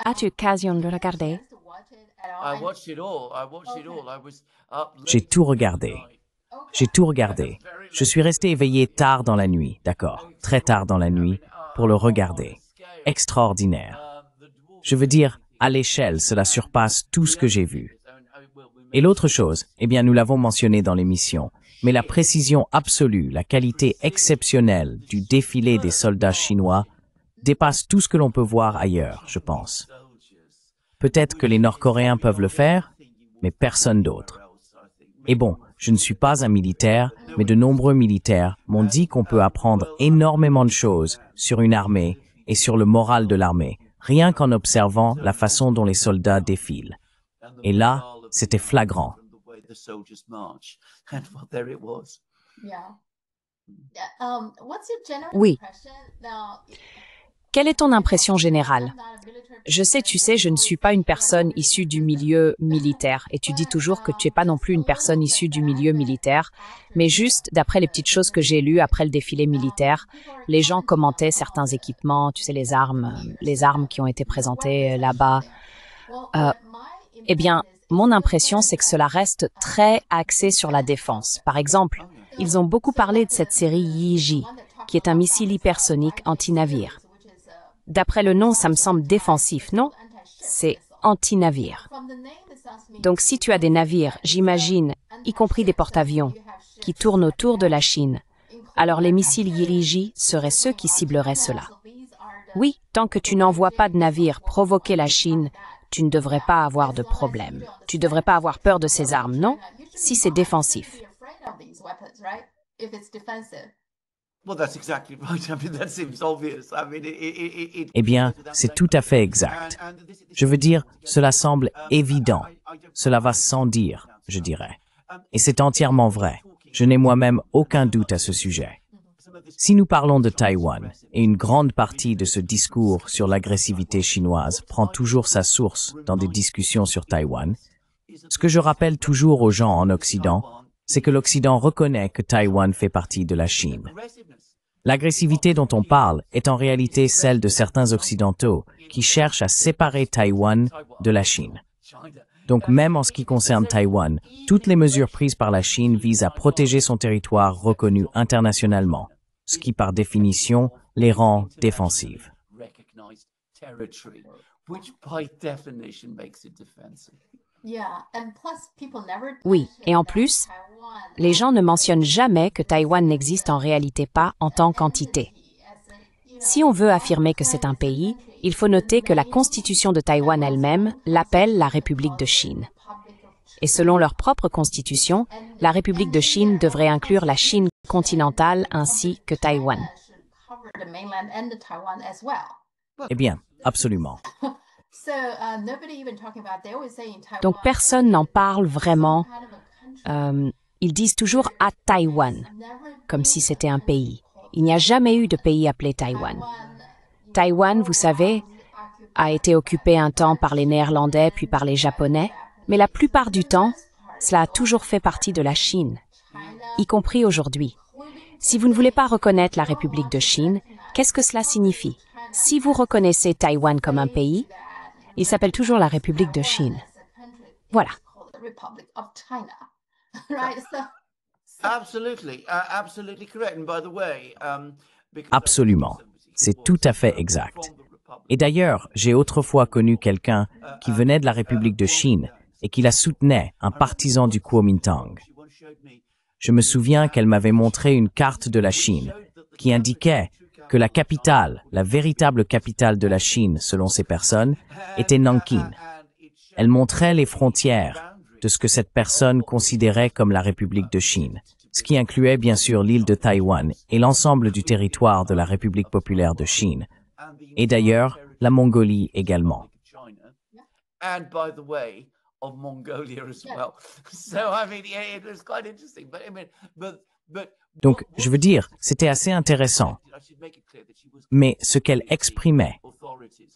As-tu occasion de le regarder? J'ai tout regardé. J'ai tout regardé. Je suis resté éveillé tard dans la nuit, d'accord, très tard dans la nuit, pour le regarder. Extraordinaire. Je veux dire, à l'échelle, cela surpasse tout ce que j'ai vu. Et l'autre chose, eh bien, nous l'avons mentionné dans l'émission, mais la précision absolue, la qualité exceptionnelle du défilé des soldats chinois dépasse tout ce que l'on peut voir ailleurs, je pense. Peut-être que les Nord-Coréens peuvent le faire, mais personne d'autre. Et bon, je ne suis pas un militaire, mais de nombreux militaires m'ont dit qu'on peut apprendre énormément de choses sur une armée et sur le moral de l'armée, rien qu'en observant la façon dont les soldats défilent. Et là, c'était flagrant. Oui. Quelle est ton impression générale? Je sais, tu sais, je ne suis pas une personne issue du milieu militaire et tu dis toujours que tu n'es pas non plus une personne issue du milieu militaire, mais juste d'après les petites choses que j'ai lues après le défilé militaire, les gens commentaient certains équipements, tu sais, les armes qui ont été présentées là-bas. Eh bien, mon impression, c'est que cela reste très axé sur la défense. Par exemple, ils ont beaucoup parlé de cette série Yiji, qui est un missile hypersonique anti-navire. D'après le nom, ça me semble défensif, non? C'est anti-navire. Donc si tu as des navires, j'imagine, y compris des porte-avions, qui tournent autour de la Chine, alors les missiles Yiji seraient ceux qui cibleraient cela. Oui, tant que tu n'envoies pas de navires provoquer la Chine, tu ne devrais pas avoir de problème. Tu ne devrais pas avoir peur de ces armes, non? Si c'est défensif. Eh bien, c'est tout à fait exact. Je veux dire, cela semble évident. Cela va sans dire, je dirais. Et c'est entièrement vrai. Je n'ai moi-même aucun doute à ce sujet. Si nous parlons de Taïwan, et une grande partie de ce discours sur l'agressivité chinoise prend toujours sa source dans des discussions sur Taïwan, ce que je rappelle toujours aux gens en Occident, c'est que l'Occident reconnaît que Taïwan fait partie de la Chine. L'agressivité dont on parle est en réalité celle de certains Occidentaux qui cherchent à séparer Taïwan de la Chine. Donc même en ce qui concerne Taïwan, toutes les mesures prises par la Chine visent à protéger son territoire reconnu internationalement, ce qui par définition les rend défensives. Oui, et en plus, les gens ne mentionnent jamais que Taïwan n'existe en réalité pas en tant qu'entité. Si on veut affirmer que c'est un pays, il faut noter que la constitution de Taïwan elle-même l'appelle la République de Chine. Et selon leur propre constitution, la République de Chine devrait inclure la Chine continentale ainsi que Taïwan. Eh bien, absolument. Donc personne n'en parle vraiment. Ils disent toujours à Taïwan, comme si c'était un pays. Il n'y a jamais eu de pays appelé Taïwan. Taïwan, vous savez, a été occupé un temps par les Néerlandais puis par les Japonais, mais la plupart du temps, cela a toujours fait partie de la Chine, y compris aujourd'hui. Si vous ne voulez pas reconnaître la République de Chine, qu'est-ce que cela signifie? Si vous reconnaissez Taïwan comme un pays, il s'appelle toujours la République de Chine. Voilà. Absolument. C'est tout à fait exact. Et d'ailleurs, j'ai autrefois connu quelqu'un qui venait de la République de Chine et qui la soutenait, un partisan du Kuomintang. Je me souviens qu'elle m'avait montré une carte de la Chine qui indiquait que la capitale, la véritable capitale de la Chine, selon ces personnes, était Nankin. Elle montrait les frontières de ce que cette personne considérait comme la République de Chine, ce qui incluait bien sûr l'île de Taïwan et l'ensemble du territoire de la République populaire de Chine, et d'ailleurs la Mongolie également. Donc, je veux dire, c'était assez intéressant. Mais ce qu'elle exprimait,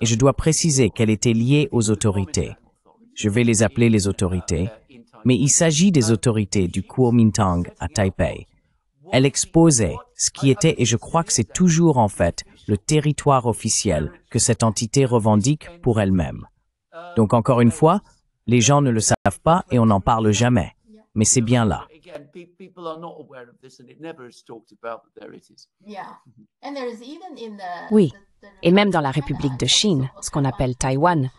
et je dois préciser qu'elle était liée aux autorités, je vais les appeler les autorités, mais il s'agit des autorités du Kuomintang à Taipei, Elle exposait ce qui était, et je crois que c'est toujours en fait, le territoire officiel que cette entité revendique pour elle-même. Donc encore une fois, les gens ne le savent pas et on n'en parle jamais. Mais c'est bien là. Oui, et même dans la République de Chine, ce qu'on appelle Taïwan,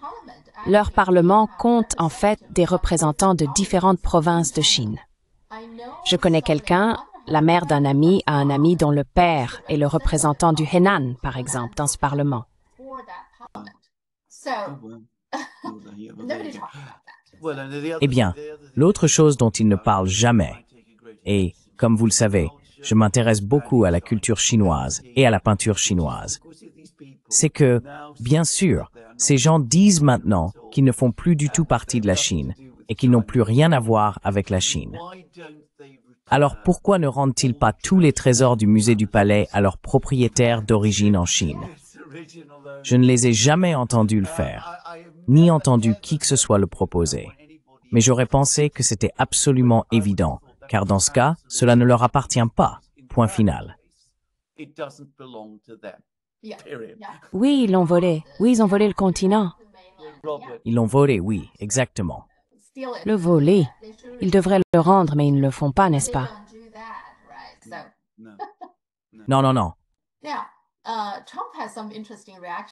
leur parlement compte en fait des représentants de différentes provinces de Chine. Je connais quelqu'un, la mère d'un ami a un ami dont le père est le représentant du Henan, par exemple, dans ce parlement. Eh bien, l'autre chose dont ils ne parlent jamais, et, comme vous le savez, je m'intéresse beaucoup à la culture chinoise et à la peinture chinoise, c'est que, bien sûr, ces gens disent maintenant qu'ils ne font plus du tout partie de la Chine et qu'ils n'ont plus rien à voir avec la Chine. Alors pourquoi ne rendent-ils pas tous les trésors du musée du Palais à leurs propriétaires d'origine en Chine? Je ne les ai jamais entendus le faire, ni entendu qui que ce soit le proposer. Mais j'aurais pensé que c'était absolument évident, car dans ce cas, cela ne leur appartient pas. Point final. Oui, ils l'ont volé. Oui, ils ont volé le continent. Ils l'ont volé, oui, exactement. Le voler. Ils devraient le rendre, mais ils ne le font pas, n'est-ce pas? Non, non, non.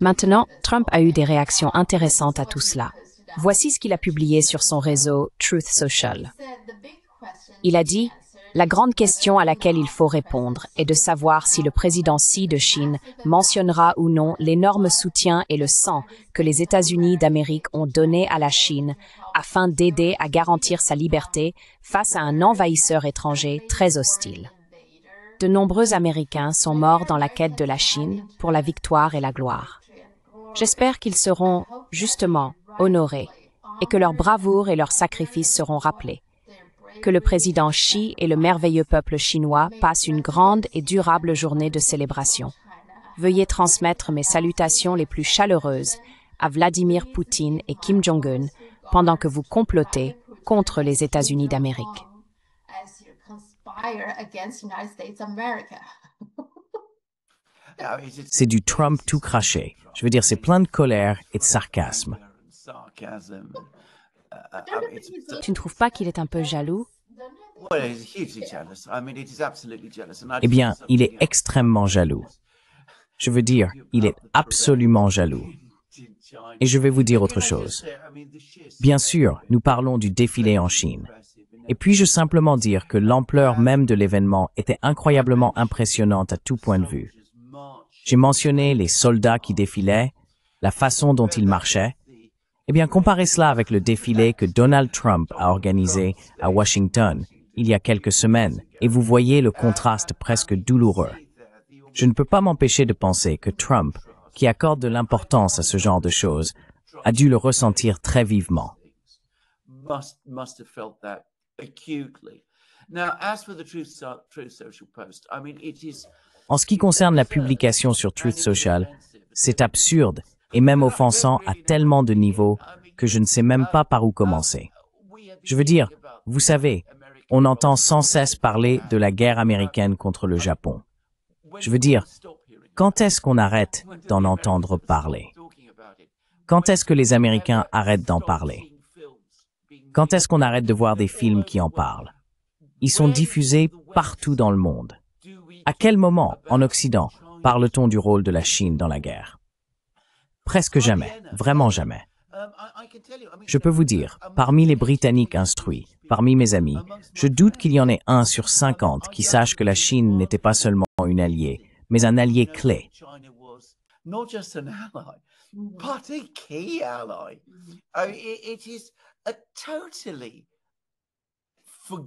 Maintenant, Trump a eu des réactions intéressantes à tout cela. Voici ce qu'il a publié sur son réseau Truth Social. Il a dit « La grande question à laquelle il faut répondre est de savoir si le président Xi de Chine mentionnera ou non l'énorme soutien et le sang que les États-Unis d'Amérique ont donné à la Chine afin d'aider à garantir sa liberté face à un envahisseur étranger très hostile. De nombreux Américains sont morts dans la quête de la Chine pour la victoire et la gloire. J'espère qu'ils seront, justement, honorés et que leur bravoure et leur sacrifice seront rappelés. Que le président Xi et le merveilleux peuple chinois passent une grande et durable journée de célébration. Veuillez transmettre mes salutations les plus chaleureuses à Vladimir Poutine et Kim Jong-un pendant que vous complotez contre les États-Unis d'Amérique. » C'est du Trump tout craché. Je veux dire, c'est plein de colère et de sarcasme. Tu ne trouves pas qu'il est un peu jaloux? Eh bien, il est extrêmement jaloux. Je veux dire, il est absolument jaloux. Et je vais vous dire autre chose. Bien sûr, nous parlons du défilé en Chine. Et puis-je simplement dire que l'ampleur même de l'événement était incroyablement impressionnante à tout point de vue. J'ai mentionné les soldats qui défilaient, la façon dont ils marchaient. Eh bien, comparez cela avec le défilé que Donald Trump a organisé à Washington il y a quelques semaines, et vous voyez le contraste presque douloureux. Je ne peux pas m'empêcher de penser que Trump, qui accorde de l'importance à ce genre de choses, a dû le ressentir très vivement. En ce qui concerne la publication sur Truth Social, c'est absurde et même offensant à tellement de niveaux que je ne sais même pas par où commencer. Je veux dire, vous savez, on entend sans cesse parler de la guerre américaine contre le Japon. Je veux dire, quand est-ce qu'on arrête d'en entendre parler? Quand est-ce que les Américains arrêtent d'en parler? Quand est-ce qu'on arrête de voir des films qui en parlent? Ils sont diffusés partout dans le monde. À quel moment, en Occident, parle-t-on du rôle de la Chine dans la guerre? Presque jamais, vraiment jamais. Je peux vous dire, parmi les Britanniques instruits, parmi mes amis, je doute qu'il y en ait 1 sur 50 qui sache que la Chine n'était pas seulement une alliée, mais un allié clé.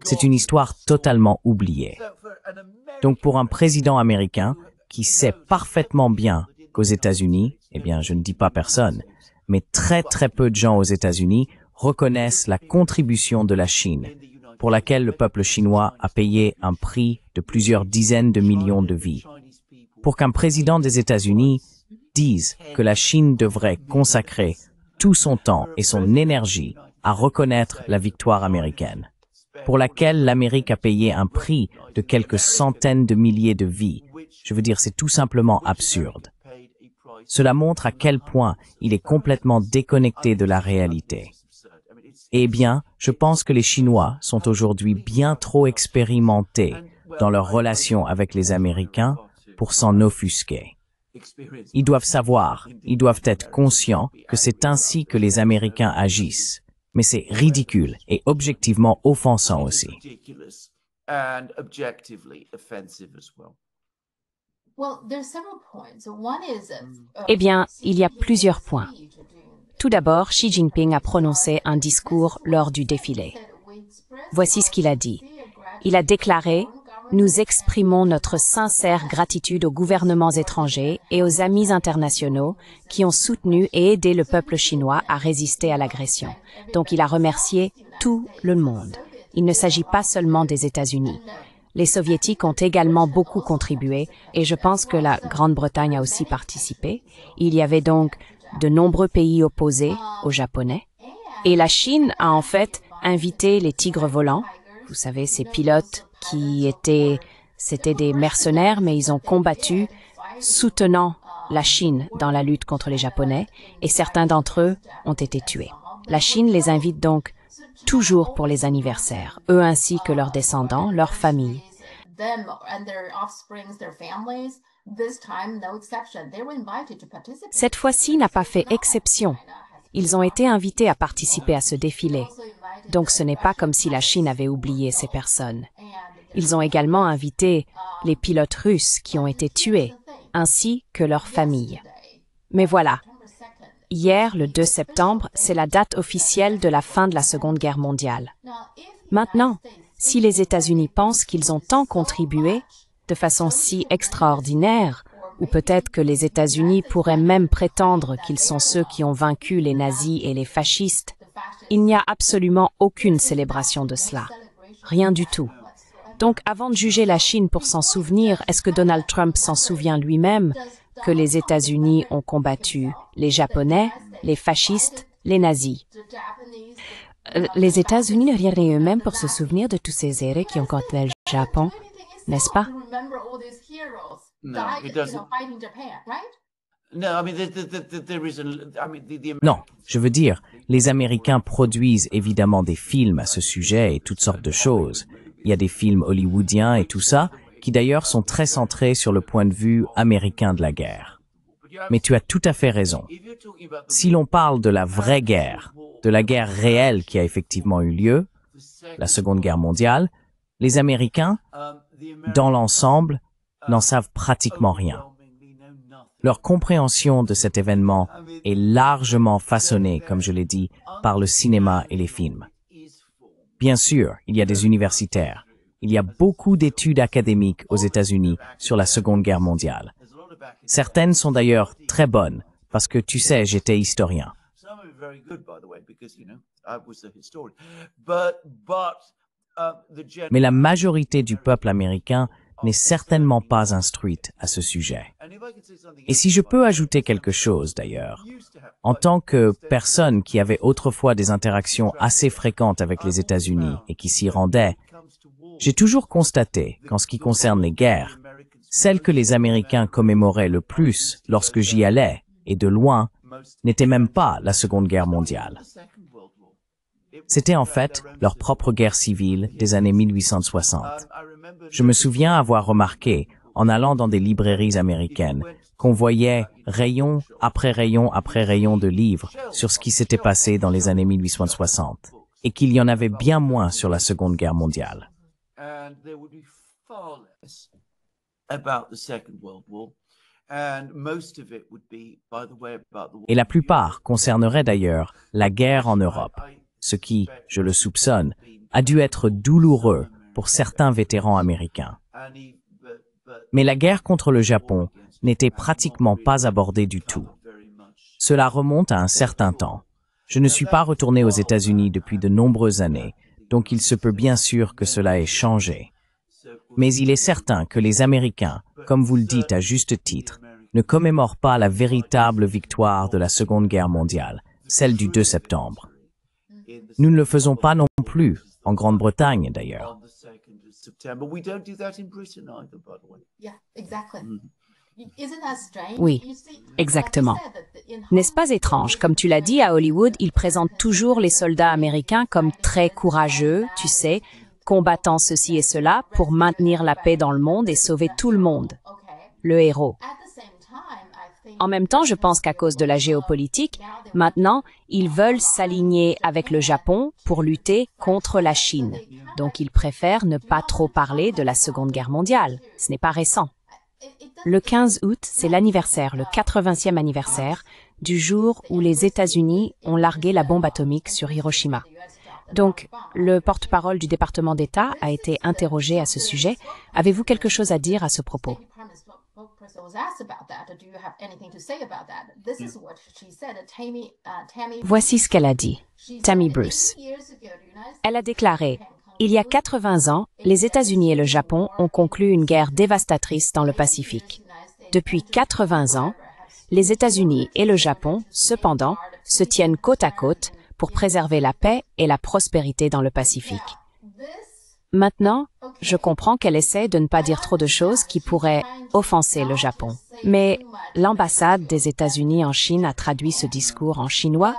C'est une histoire totalement oubliée. Donc pour un président américain qui sait parfaitement bien qu'aux États-Unis, eh bien je ne dis pas personne, mais très très peu de gens aux États-Unis reconnaissent la contribution de la Chine, pour laquelle le peuple chinois a payé un prix de plusieurs dizaines de millions de vies. Pour qu'un président des États-Unis dise que la Chine devrait consacrer tout son temps et son énergie à reconnaître la victoire américaine. pour laquelle l'Amérique a payé un prix de quelques centaines de milliers de vies. Je veux dire, c'est tout simplement absurde. Cela montre à quel point il est complètement déconnecté de la réalité. Eh bien, je pense que les Chinois sont aujourd'hui bien trop expérimentés dans leur relation avec les Américains pour s'en offusquer. Ils doivent savoir, ils doivent être conscients que c'est ainsi que les Américains agissent. Mais c'est ridicule et objectivement offensant aussi. Eh bien, il y a plusieurs points. Tout d'abord, Xi Jinping a prononcé un discours lors du défilé. Voici ce qu'il a dit. Il a déclaré « Nous exprimons notre sincère gratitude aux gouvernements étrangers et aux amis internationaux qui ont soutenu et aidé le peuple chinois à résister à l'agression. » Donc il a remercié tout le monde. Il ne s'agit pas seulement des États-Unis. Les Soviétiques ont également beaucoup contribué et je pense que la Grande-Bretagne a aussi participé. Il y avait donc de nombreux pays opposés aux Japonais. Et la Chine a en fait invité les tigres volants. Vous savez, ces pilotes c'était des mercenaires, mais ils ont combattu soutenant la Chine dans la lutte contre les Japonais et certains d'entre eux ont été tués. La Chine les invite donc toujours pour les anniversaires, eux ainsi que leurs descendants, leurs familles. Cette fois-ci n'a pas fait exception. Ils ont été invités à participer à ce défilé. Donc ce n'est pas comme si la Chine avait oublié ces personnes. Ils ont également invité les pilotes russes qui ont été tués, ainsi que leurs familles. Mais voilà, hier, le 2 septembre, c'est la date officielle de la fin de la Seconde Guerre mondiale. Maintenant, si les États-Unis pensent qu'ils ont tant contribué, de façon si extraordinaire, ou peut-être que les États-Unis pourraient même prétendre qu'ils sont ceux qui ont vaincu les nazis et les fascistes, il n'y a absolument aucune célébration de cela. Rien du tout. Donc, avant de juger la Chine pour s'en souvenir, est-ce que Donald Trump s'en souvient lui-même que les États-Unis ont combattu les Japonais, les fascistes, les nazis? Les États-Unis ne rien eux-mêmes pour se souvenir de tous ces héros qui ont combattu le Japon, n'est-ce pas? Non, je veux dire, les Américains produisent évidemment des films à ce sujet et toutes sortes de choses. Il y a des films hollywoodiens et tout ça, qui d'ailleurs sont très centrés sur le point de vue américain de la guerre. Mais tu as tout à fait raison. Si l'on parle de la vraie guerre, de la guerre réelle qui a effectivement eu lieu, la Seconde Guerre mondiale, les Américains, dans l'ensemble, n'en savent pratiquement rien. Leur compréhension de cet événement est largement façonnée, comme je l'ai dit, par le cinéma et les films. Bien sûr, il y a des universitaires. Il y a beaucoup d'études académiques aux États-Unis sur la Seconde Guerre mondiale. Certaines sont d'ailleurs très bonnes, parce que tu sais, j'étais historien. Mais la majorité du peuple américain n'est certainement pas instruite à ce sujet. Et si je peux ajouter quelque chose d'ailleurs, en tant que personne qui avait autrefois des interactions assez fréquentes avec les États-Unis et qui s'y rendait, j'ai toujours constaté qu'en ce qui concerne les guerres, celle que les Américains commémoraient le plus lorsque j'y allais, et de loin, n'était même pas la Seconde Guerre mondiale. C'était en fait leur propre guerre civile des années 1860. Je me souviens avoir remarqué, en allant dans des librairies américaines, qu'on voyait rayon après rayon de livres sur ce qui s'était passé dans les années 1860, et qu'il y en avait bien moins sur la Seconde Guerre mondiale. Et la plupart concerneraient d'ailleurs la guerre en Europe, ce qui, je le soupçonne, a dû être douloureux pour certains vétérans américains. Mais la guerre contre le Japon n'était pratiquement pas abordée du tout. Cela remonte à un certain temps. Je ne suis pas retourné aux États-Unis depuis de nombreuses années, donc il se peut bien sûr que cela ait changé. Mais il est certain que les Américains, comme vous le dites à juste titre, ne commémorent pas la véritable victoire de la Seconde Guerre mondiale, celle du 2 septembre. Nous ne le faisons pas non plus, en Grande-Bretagne d'ailleurs. Oui, exactement. N'est-ce pas étrange? Comme tu l'as dit, à Hollywood, ils présentent toujours les soldats américains comme très courageux, tu sais, combattant ceci et cela pour maintenir la paix dans le monde et sauver tout le monde. Le héros. En même temps, je pense qu'à cause de la géopolitique, maintenant, ils veulent s'aligner avec le Japon pour lutter contre la Chine. Donc, ils préfèrent ne pas trop parler de la Seconde Guerre mondiale. Ce n'est pas récent. Le 15 août, c'est l'anniversaire, le 80e anniversaire, du jour où les États-Unis ont largué la bombe atomique sur Hiroshima. Donc, le porte-parole du département d'État a été interrogé à ce sujet. Avez-vous quelque chose à dire à ce propos? Voici ce qu'elle a dit, Tammy Bruce. Elle a déclaré: il y a 80 ans, les États-Unis et le Japon ont conclu une guerre dévastatrice dans le Pacifique. Depuis 80 ans, les États-Unis et le Japon, cependant, se tiennent côte à côte pour préserver la paix et la prospérité dans le Pacifique. Maintenant, je comprends qu'elle essaie de ne pas dire trop de choses qui pourraient offenser le Japon. Mais l'ambassade des États-Unis en Chine a traduit ce discours en chinois.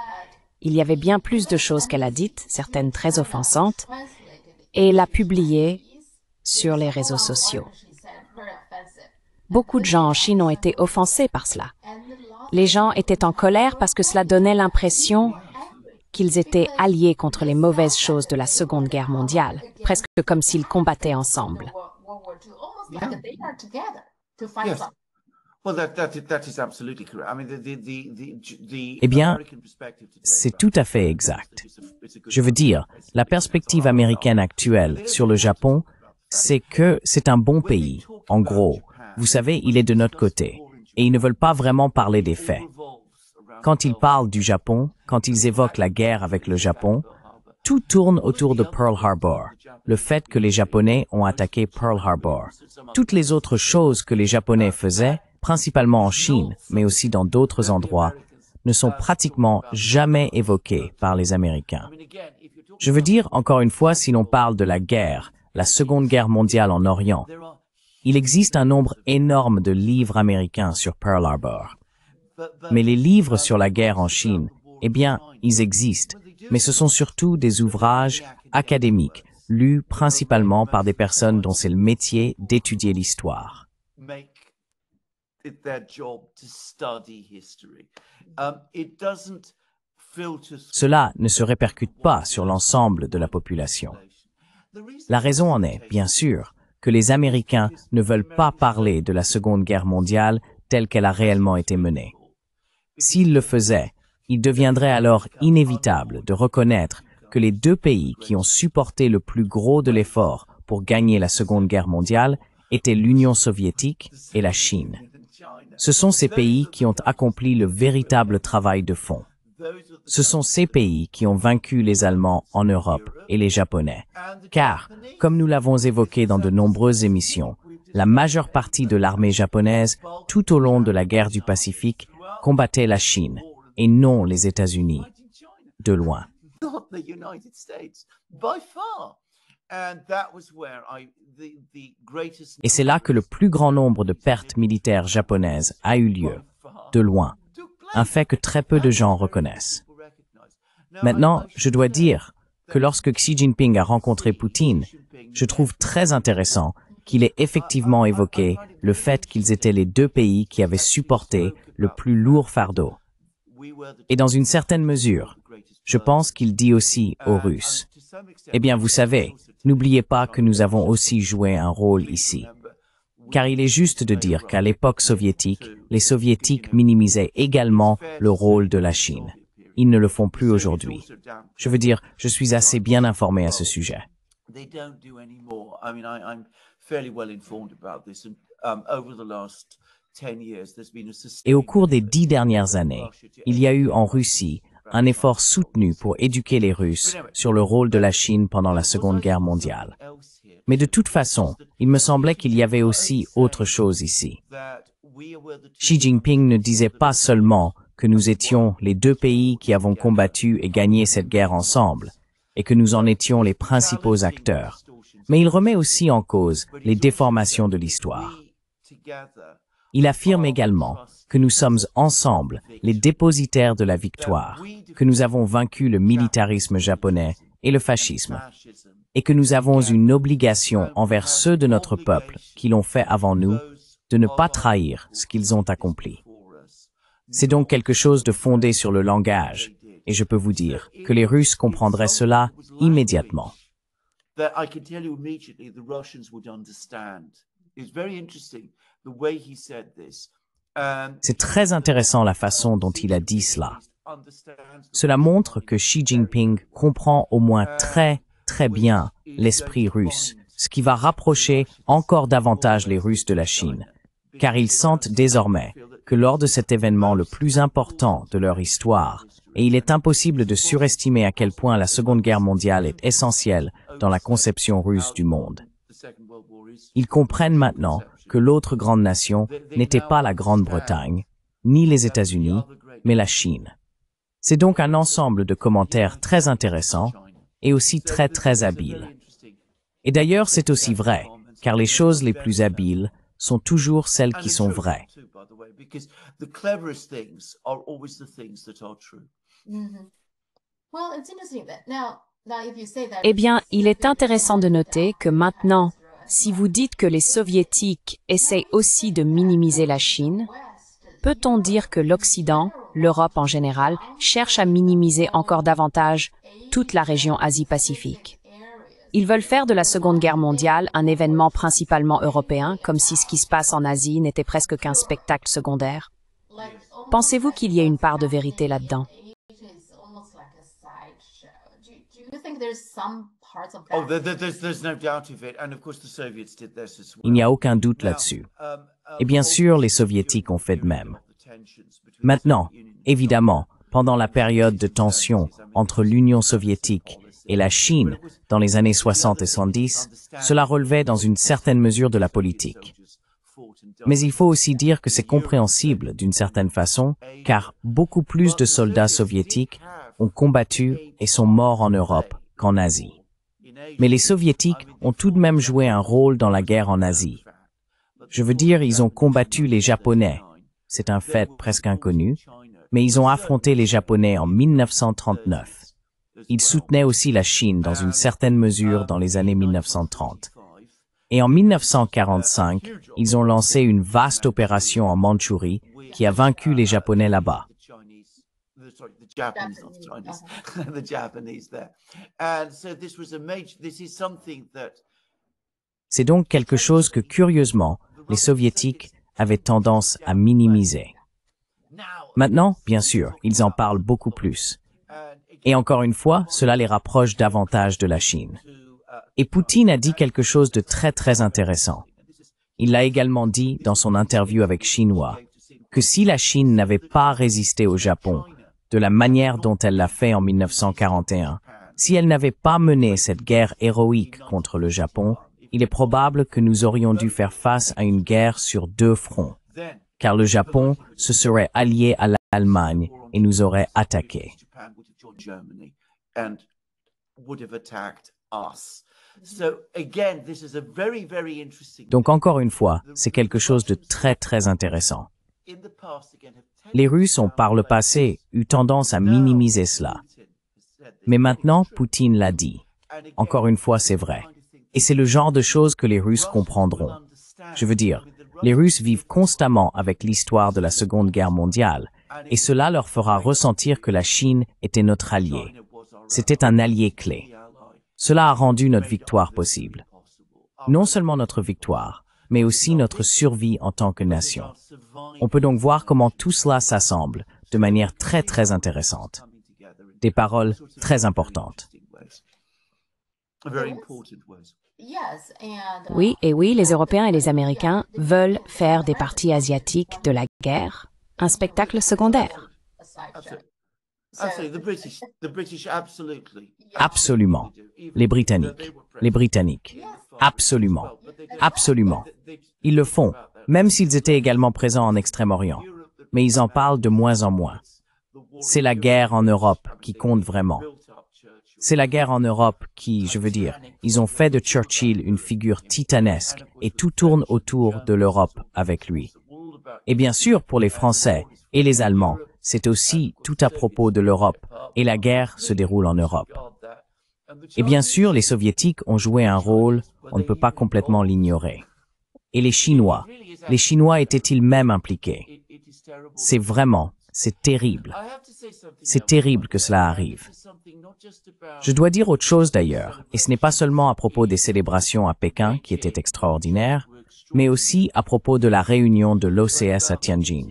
Il y avait bien plus de choses qu'elle a dites, certaines très offensantes, et l'a publié sur les réseaux sociaux. Beaucoup de gens en Chine ont été offensés par cela. Les gens étaient en colère parce que cela donnait l'impression qu'ils étaient alliés contre les mauvaises choses de la Seconde Guerre mondiale, presque comme s'ils combattaient ensemble. Eh bien, c'est tout à fait exact. Je veux dire, la perspective américaine actuelle sur le Japon, c'est que c'est un bon pays. En gros, vous savez, il est de notre côté. Et ils ne veulent pas vraiment parler des faits. Quand ils parlent du Japon, quand ils évoquent la guerre avec le Japon, tout tourne autour de Pearl Harbor. Le fait que les Japonais ont attaqué Pearl Harbor. Toutes les autres choses que les Japonais faisaient, principalement en Chine, mais aussi dans d'autres endroits, ne sont pratiquement jamais évoquées par les Américains. Je veux dire, encore une fois, si l'on parle de la guerre, la Seconde Guerre mondiale en Orient, il existe un nombre énorme de livres américains sur Pearl Harbor. Mais les livres sur la guerre en Chine, eh bien, ils existent, mais ce sont surtout des ouvrages académiques, lus principalement par des personnes dont c'est le métier d'étudier l'histoire. Cela ne se répercute pas sur l'ensemble de la population. La raison en est, bien sûr, que les Américains ne veulent pas parler de la Seconde Guerre mondiale telle qu'elle a réellement été menée. S'ils le faisaient, il deviendrait alors inévitable de reconnaître que les deux pays qui ont supporté le plus gros de l'effort pour gagner la Seconde Guerre mondiale étaient l'Union soviétique et la Chine. Ce sont ces pays qui ont accompli le véritable travail de fond. Ce sont ces pays qui ont vaincu les Allemands en Europe et les Japonais. Car, comme nous l'avons évoqué dans de nombreuses émissions, la majeure partie de l'armée japonaise, tout au long de la guerre du Pacifique, combattait la Chine, et non les États-Unis, de loin. Et c'est là que le plus grand nombre de pertes militaires japonaises a eu lieu, de loin, un fait que très peu de gens reconnaissent. Maintenant, je dois dire que lorsque Xi Jinping a rencontré Poutine, je trouve très intéressant qu'il ait effectivement évoqué le fait qu'ils étaient les deux pays qui avaient supporté le plus lourd fardeau. Et dans une certaine mesure, je pense qu'il dit aussi aux Russes, « Eh bien, vous savez, n'oubliez pas que nous avons aussi joué un rôle ici. » Car il est juste de dire qu'à l'époque soviétique, les Soviétiques minimisaient également le rôle de la Chine. Ils ne le font plus aujourd'hui. Je veux dire, je suis assez bien informé à ce sujet. Et au cours des 10 dernières années, il y a eu en Russie un effort soutenu pour éduquer les Russes sur le rôle de la Chine pendant la Seconde Guerre mondiale. Mais de toute façon, il me semblait qu'il y avait aussi autre chose ici. Xi Jinping ne disait pas seulement que nous étions les deux pays qui avons combattu et gagné cette guerre ensemble. et que nous en étions les principaux acteurs. Mais il remet aussi en cause les déformations de l'histoire. Il affirme également que nous sommes ensemble les dépositaires de la victoire, que nous avons vaincu le militarisme japonais et le fascisme, et que nous avons une obligation envers ceux de notre peuple qui l'ont fait avant nous de ne pas trahir ce qu'ils ont accompli. C'est donc quelque chose de fondé sur le langage, et je peux vous dire que les Russes comprendraient cela immédiatement. C'est très intéressant la façon dont il a dit cela. Cela montre que Xi Jinping comprend au moins très bien l'esprit russe, ce qui va rapprocher encore davantage les Russes de la Chine, car ils sentent désormais que lors de cet événement le plus important de leur histoire, et il est impossible de surestimer à quel point la Seconde Guerre mondiale est essentielle dans la conception russe du monde. Ils comprennent maintenant que l'autre grande nation n'était pas la Grande-Bretagne, ni les États-Unis, mais la Chine. C'est donc un ensemble de commentaires très intéressants et aussi très habiles. Et d'ailleurs, c'est aussi vrai, car les choses les plus habiles sont toujours celles qui sont vraies. Eh bien, il est intéressant de noter que maintenant, si vous dites que les Soviétiques essayent aussi de minimiser la Chine, peut-on dire que l'Occident, l'Europe en général, cherche à minimiser encore davantage toute la région Asie-Pacifique? Ils veulent faire de la Seconde Guerre mondiale un événement principalement européen, comme si ce qui se passe en Asie n'était presque qu'un spectacle secondaire. Pensez-vous qu'il y ait une part de vérité là-dedans? Il n'y a aucun doute là-dessus. Et bien sûr, les Soviétiques ont fait de même. Maintenant, évidemment, pendant la période de tension entre l'Union soviétique et la Chine dans les années 60 et 70, cela relevait dans une certaine mesure de la politique. Mais il faut aussi dire que c'est compréhensible d'une certaine façon, car beaucoup plus de soldats soviétiques ont combattu et sont morts en Europe qu'en Asie. Mais les Soviétiques ont tout de même joué un rôle dans la guerre en Asie. Je veux dire, ils ont combattu les Japonais. C'est un fait presque inconnu, mais ils ont affronté les Japonais en 1939. Ils soutenaient aussi la Chine dans une certaine mesure dans les années 1930. Et en 1945, ils ont lancé une vaste opération en Mandchourie qui a vaincu les Japonais là-bas. C'est donc quelque chose que, curieusement, les Soviétiques avaient tendance à minimiser. Maintenant, bien sûr, ils en parlent beaucoup plus. Et encore une fois, cela les rapproche davantage de la Chine. Et Poutine a dit quelque chose de très intéressant. Il l'a également dit dans son interview avec Xinhua, que si la Chine n'avait pas résisté au Japon de la manière dont elle l'a fait en 1941, si elle n'avait pas mené cette guerre héroïque contre le Japon, il est probable que nous aurions dû faire face à une guerre sur deux fronts, car le Japon se serait allié à l'Allemagne et nous aurait attaqués. Donc encore une fois, c'est quelque chose de très intéressant. Les Russes ont par le passé eu tendance à minimiser cela. Mais maintenant, Poutine l'a dit. Encore une fois, c'est vrai. Et c'est le genre de choses que les Russes comprendront. Je veux dire, les Russes vivent constamment avec l'histoire de la Seconde Guerre mondiale, et cela leur fera ressentir que la Chine était notre allié. C'était un allié clé. Cela a rendu notre victoire possible. Non seulement notre victoire, mais aussi notre survie en tant que nation. On peut donc voir comment tout cela s'assemble de manière très intéressante. Des paroles très importantes. Oui, les Européens et les Américains veulent faire des parties asiatiques de la guerre un spectacle secondaire. Absolument. Les Britanniques. Absolument. Ils le font, même s'ils étaient également présents en Extrême-Orient. Mais ils en parlent de moins en moins. C'est la guerre en Europe qui compte vraiment. C'est la guerre en Europe qui, je veux dire, ils ont fait de Churchill une figure titanesque et tout tourne autour de l'Europe avec lui. Et bien sûr, pour les Français et les Allemands, c'est aussi tout à propos de l'Europe et la guerre se déroule en Europe. Et bien sûr, les Soviétiques ont joué un rôle, on ne peut pas complètement l'ignorer. Et les Chinois étaient-ils même impliqués? C'est terrible. C'est terrible que cela arrive. Je dois dire autre chose d'ailleurs, et ce n'est pas seulement à propos des célébrations à Pékin qui étaient extraordinaires, mais aussi à propos de la réunion de l'OCS à Tianjin.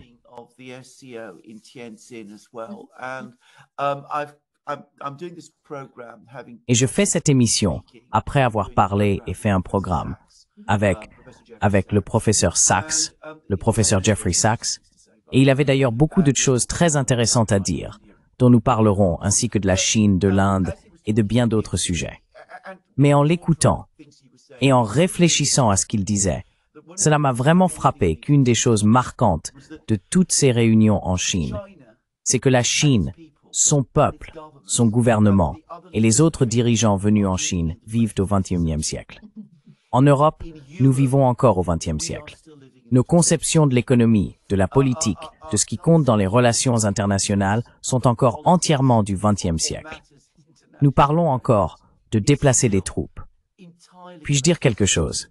Et je fais cette émission après avoir parlé et fait un programme avec le professeur Sachs, le professeur Jeffrey Sachs, et il avait d'ailleurs beaucoup de choses très intéressantes à dire, dont nous parlerons, ainsi que de la Chine, de l'Inde et de bien d'autres sujets. Mais en l'écoutant et en réfléchissant à ce qu'il disait, cela m'a vraiment frappé qu'une des choses marquantes de toutes ces réunions en Chine, c'est que la Chine, son peuple, son gouvernement et les autres dirigeants venus en Chine vivent au XXIe siècle. En Europe, nous vivons encore au XXe siècle. Nos conceptions de l'économie, de la politique, de ce qui compte dans les relations internationales sont encore entièrement du XXe siècle. Nous parlons encore de déplacer des troupes. Puis-je dire quelque chose?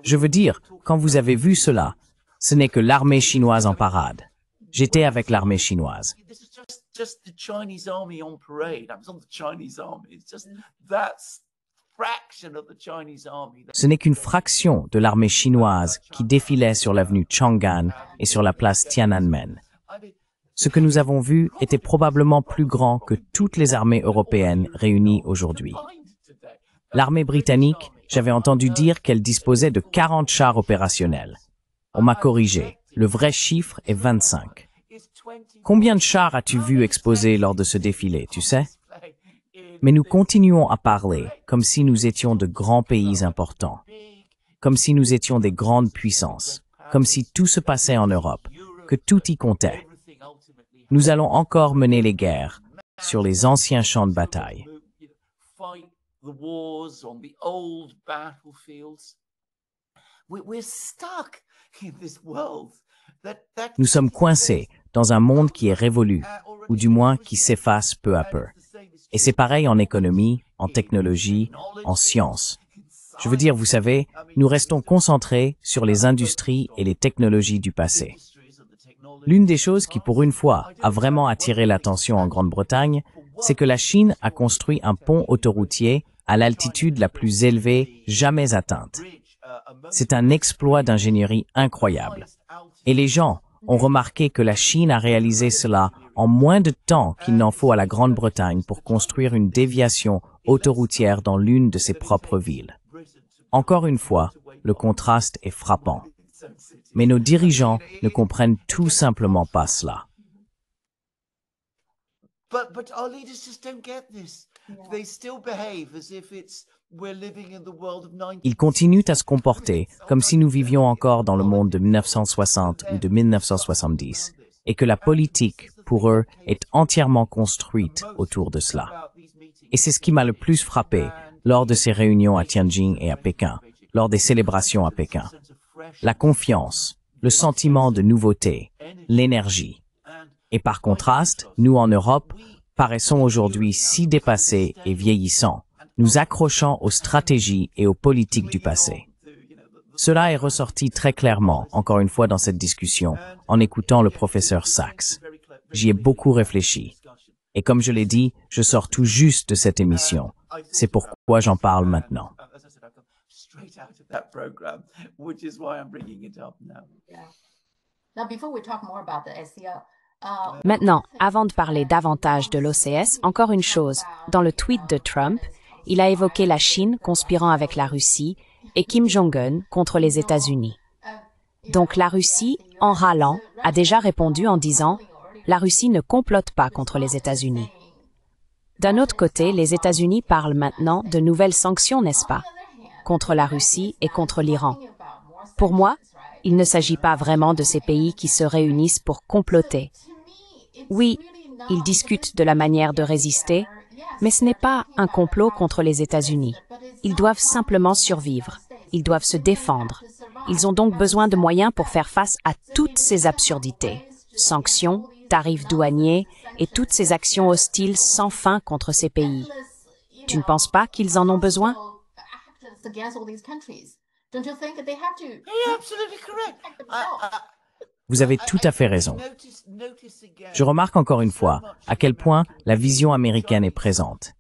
Je veux dire, quand vous avez vu cela, ce n'est que l'armée chinoise en parade. J'étais avec l'armée chinoise. Ce n'est qu'une fraction de l'armée chinoise qui défilait sur l'avenue Chang'an et sur la place Tiananmen. Ce que nous avons vu était probablement plus grand que toutes les armées européennes réunies aujourd'hui. L'armée britannique, j'avais entendu dire qu'elle disposait de 40 chars opérationnels. On m'a corrigé. Le vrai chiffre est 25. Combien de chars as-tu vu exposés lors de ce défilé, tu sais? Mais nous continuons à parler comme si nous étions de grands pays importants, comme si nous étions des grandes puissances, comme si tout se passait en Europe, que tout y comptait. Nous allons encore mener les guerres sur les anciens champs de bataille. Nous sommes coincés dans un monde qui est révolu, ou du moins qui s'efface peu à peu. Et c'est pareil en économie, en technologie, en sciences. Je veux dire, vous savez, nous restons concentrés sur les industries et les technologies du passé. L'une des choses qui, pour une fois, a vraiment attiré l'attention en Grande-Bretagne, c'est que la Chine a construit un pont autoroutier à l'altitude la plus élevée jamais atteinte. C'est un exploit d'ingénierie incroyable. Et les gens ont remarqué que la Chine a réalisé cela en moins de temps qu'il n'en faut à la Grande-Bretagne pour construire une déviation autoroutière dans l'une de ses propres villes. Encore une fois, le contraste est frappant. Mais nos dirigeants ne comprennent tout simplement pas cela. Ils continuent à se comporter comme si nous vivions encore dans le monde de 1960 ou de 1970, et que la politique, pour eux, est entièrement construite autour de cela. Et c'est ce qui m'a le plus frappé lors de ces réunions à Tianjin et à Pékin, lors des célébrations à Pékin. La confiance, le sentiment de nouveauté, l'énergie. Et par contraste, nous en Europe, paraissons aujourd'hui si dépassés et vieillissants, nous accrochant aux stratégies et aux politiques du passé. Cela est ressorti très clairement, encore une fois dans cette discussion, en écoutant le professeur Sachs. J'y ai beaucoup réfléchi. Et comme je l'ai dit, je sors tout juste de cette émission. C'est pourquoi j'en parle maintenant. Maintenant, avant de parler davantage de l'OCS, encore une chose. Dans le tweet de Trump, il a évoqué la Chine conspirant avec la Russie et Kim Jong-un contre les États-Unis. Donc la Russie, en râlant, a déjà répondu en disant « La Russie ne complote pas contre les États-Unis ». D'un autre côté, les États-Unis parlent maintenant de nouvelles sanctions, n'est-ce pas, contre la Russie et contre l'Iran. Pour moi, il ne s'agit pas vraiment de ces pays qui se réunissent pour comploter. Oui, ils discutent de la manière de résister, Mais ce n'est pas un complot contre les États-Unis. Ils doivent simplement survivre. Ils doivent se défendre. Ils ont donc besoin de moyens pour faire face à toutes ces absurdités. Sanctions, tarifs douaniers et toutes ces actions hostiles sans fin contre ces pays. Tu ne penses pas qu'ils en ont besoin? Vous avez tout à fait raison. Je remarque encore une fois à quel point la vision américaine est présente.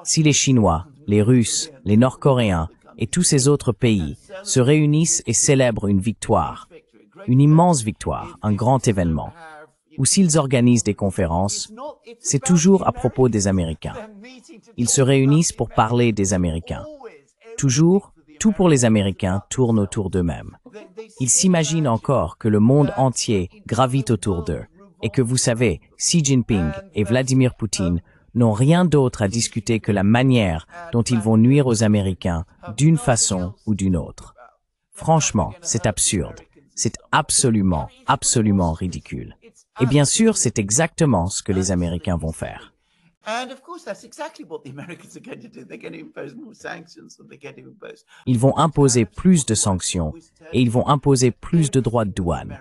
Si les Chinois, les Russes, les Nord-Coréens et tous ces autres pays se réunissent et célèbrent une victoire, une immense victoire, un grand événement, ou s'ils organisent des conférences, c'est toujours à propos des Américains. Ils se réunissent pour parler des Américains. Toujours, tout pour les Américains tourne autour d'eux-mêmes. Ils s'imaginent encore que le monde entier gravite autour d'eux et que, vous savez, Xi Jinping et Vladimir Poutine n'ont rien d'autre à discuter que la manière dont ils vont nuire aux Américains d'une façon ou d'une autre. Franchement, c'est absurde. C'est absolument, absolument ridicule. Et bien sûr, c'est exactement ce que les Américains vont faire. Ils vont imposer plus de sanctions et ils vont imposer plus de droits de douane.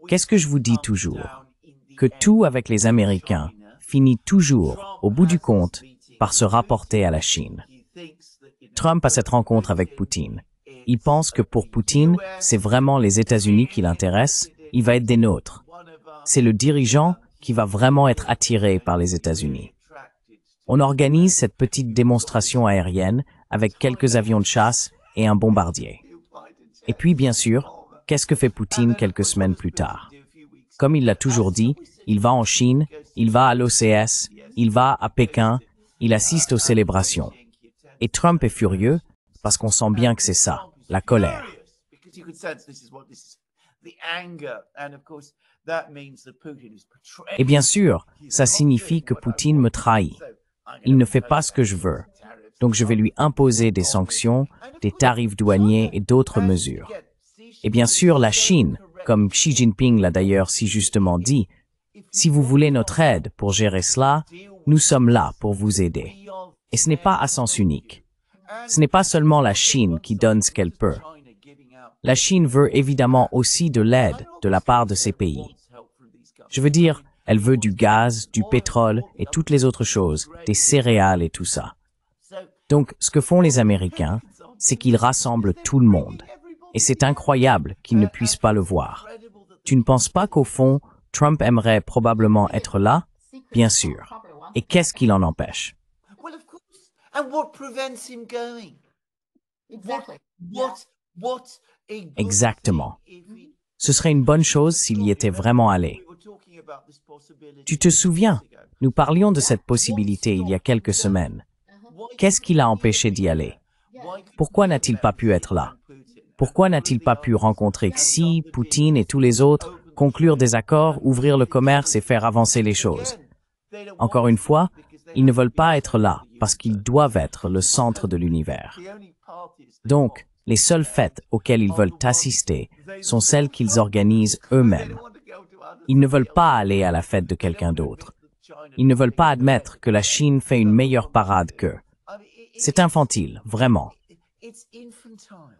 Qu'est-ce que je vous dis toujours? Que tout avec les Américains finit toujours, au bout du compte, par se rapporter à la Chine. Trump a cette rencontre avec Poutine. Il pense que pour Poutine, c'est vraiment les États-Unis qui l'intéressent, il va être des nôtres. C'est le dirigeant qui va vraiment être attiré par les États-Unis. On organise cette petite démonstration aérienne avec quelques avions de chasse et un bombardier. Et puis, bien sûr, qu'est-ce que fait Poutine quelques semaines plus tard? Comme il l'a toujours dit, il va en Chine, il va à l'OCS, il va à Pékin, il assiste aux célébrations. Et Trump est furieux parce qu'on sent bien que c'est ça, la colère. Et bien sûr, ça signifie que Poutine me trahit. Il ne fait pas ce que je veux. Donc je vais lui imposer des sanctions, des tarifs douaniers et d'autres mesures. Et bien sûr, la Chine, comme Xi Jinping l'a d'ailleurs si justement dit, si vous voulez notre aide pour gérer cela, nous sommes là pour vous aider. Et ce n'est pas à sens unique. Ce n'est pas seulement la Chine qui donne ce qu'elle peut. La Chine veut évidemment aussi de l'aide de la part de ces pays. Je veux dire, elle veut du gaz, du pétrole et toutes les autres choses, des céréales et tout ça. Donc, ce que font les Américains, c'est qu'ils rassemblent tout le monde. Et c'est incroyable qu'ils ne puissent pas le voir. Tu ne penses pas qu'au fond, Trump aimerait probablement être là? Bien sûr. Et qu'est-ce qui l'en empêche? Exactement. Ce serait une bonne chose s'il y était vraiment allé. Tu te souviens, nous parlions de cette possibilité il y a quelques semaines. Qu'est-ce qui l'a empêché d'y aller? Pourquoi n'a-t-il pas pu être là? Pourquoi n'a-t-il pas pu rencontrer Xi, Poutine et tous les autres, conclure des accords, ouvrir le commerce et faire avancer les choses? Encore une fois, ils ne veulent pas être là parce qu'ils doivent être le centre de l'univers. Donc, les seules fêtes auxquelles ils veulent assister sont celles qu'ils organisent eux-mêmes. Ils ne veulent pas aller à la fête de quelqu'un d'autre. Ils ne veulent pas admettre que la Chine fait une meilleure parade qu'eux. C'est infantile, vraiment.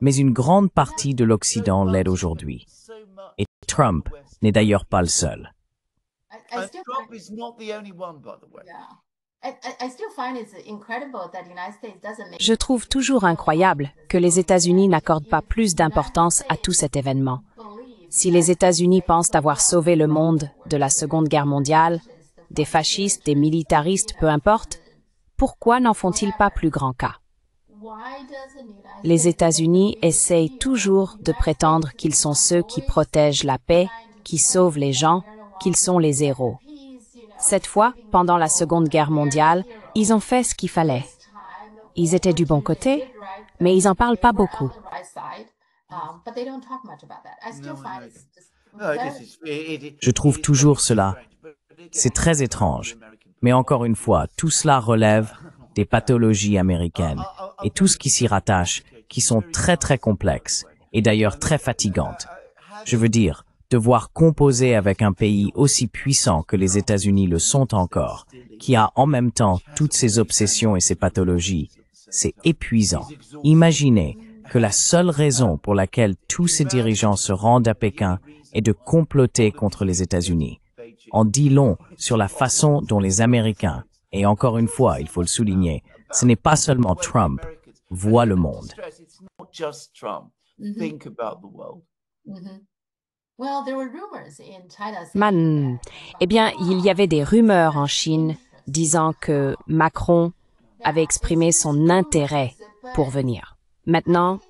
Mais une grande partie de l'Occident l'aide aujourd'hui. Et Trump n'est d'ailleurs pas le seul. Je trouve toujours incroyable que les États-Unis n'accordent pas plus d'importance à tout cet événement. Si les États-Unis pensent avoir sauvé le monde de la Seconde Guerre mondiale, des fascistes, des militaristes, peu importe, pourquoi n'en font-ils pas plus grand cas? Les États-Unis essayent toujours de prétendre qu'ils sont ceux qui protègent la paix, qui sauvent les gens, qu'ils sont les héros. Cette fois, pendant la Seconde Guerre mondiale, ils ont fait ce qu'il fallait. Ils étaient du bon côté, mais ils n'en parlent pas beaucoup. Je trouve toujours cela. C'est très étrange. Mais encore une fois, tout cela relève des pathologies américaines et tout ce qui s'y rattache, qui sont très très complexes et d'ailleurs très fatigantes. Je veux dire, devoir composer avec un pays aussi puissant que les États-Unis le sont encore qui a en même temps toutes ses obsessions et ses pathologies. C'est épuisant. Imaginez que la seule raison pour laquelle tous ces dirigeants se rendent à Pékin est de comploter contre les États-Unis. En dit long sur la façon dont les Américains, et encore une fois, il faut le souligner, ce n'est pas seulement Trump, voient le monde. Eh bien, il y avait des rumeurs en Chine disant que Macron avait exprimé son intérêt pour venir. Maintenant,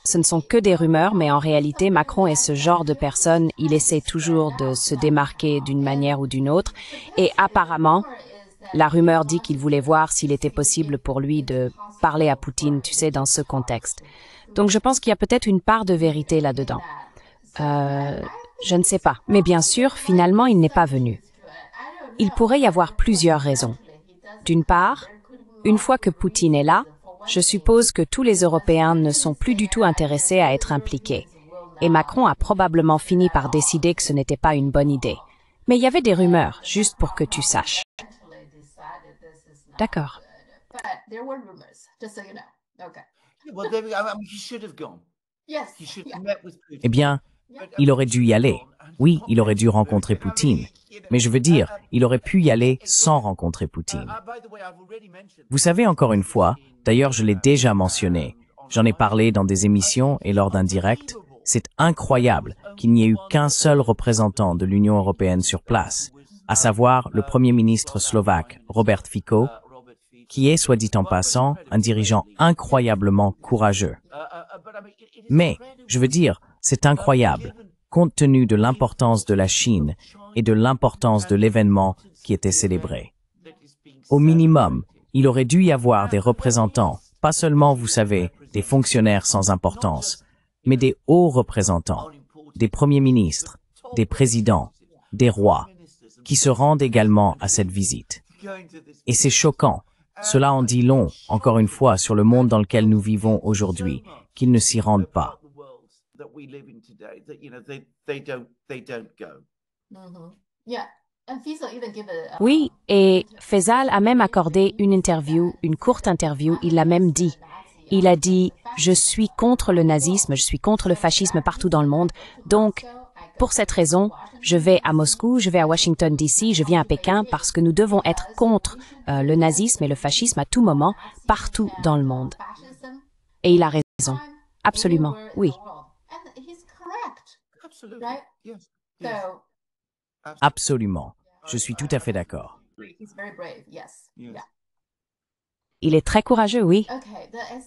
ce ne sont que des rumeurs, mais en réalité, Macron est ce genre de personne, il essaie toujours de se démarquer d'une manière ou d'une autre, et apparemment, la rumeur dit qu'il voulait voir s'il était possible pour lui de parler à Poutine, tu sais, dans ce contexte. Donc je pense qu'il y a peut-être une part de vérité là-dedans. Je ne sais pas, mais bien sûr, finalement, il n'est pas venu. Il pourrait y avoir plusieurs raisons. D'une part, une fois que Poutine est là, je suppose que tous les Européens ne sont plus du tout intéressés à être impliqués. Et Macron a probablement fini par décider que ce n'était pas une bonne idée. Mais il y avait des rumeurs, juste pour que tu saches. D'accord. Eh bien, il aurait dû y aller. Oui, il aurait dû rencontrer Poutine. Mais je veux dire, il aurait pu y aller sans rencontrer Poutine. Vous savez, encore une fois, d'ailleurs je l'ai déjà mentionné, j'en ai parlé dans des émissions et lors d'un direct, c'est incroyable qu'il n'y ait eu qu'un seul représentant de l'Union européenne sur place, à savoir le Premier ministre slovaque Robert Fico, qui est, soit dit en passant, un dirigeant incroyablement courageux. Mais, je veux dire, c'est incroyable, compte tenu de l'importance de la Chine et de l'importance de l'événement qui était célébré. Au minimum, il aurait dû y avoir des représentants, pas seulement, vous savez, des fonctionnaires sans importance, mais des hauts représentants, des premiers ministres, des présidents, des rois, qui se rendent également à cette visite. Et c'est choquant. Cela en dit long, encore une fois, sur le monde dans lequel nous vivons aujourd'hui, qu'ils ne s'y rendent pas. Oui, et Faisal a même accordé une interview, une courte interview, il l'a même dit. Il a dit « Je suis contre le nazisme, je suis contre le fascisme partout dans le monde, donc pour cette raison, je vais à Moscou, je vais à Washington DC, je viens à Pékin parce que nous devons être contre le nazisme et le fascisme à tout moment, partout dans le monde. » Et il a raison. Absolument, oui. Absolument. Je suis tout à fait d'accord. Il est très courageux, oui.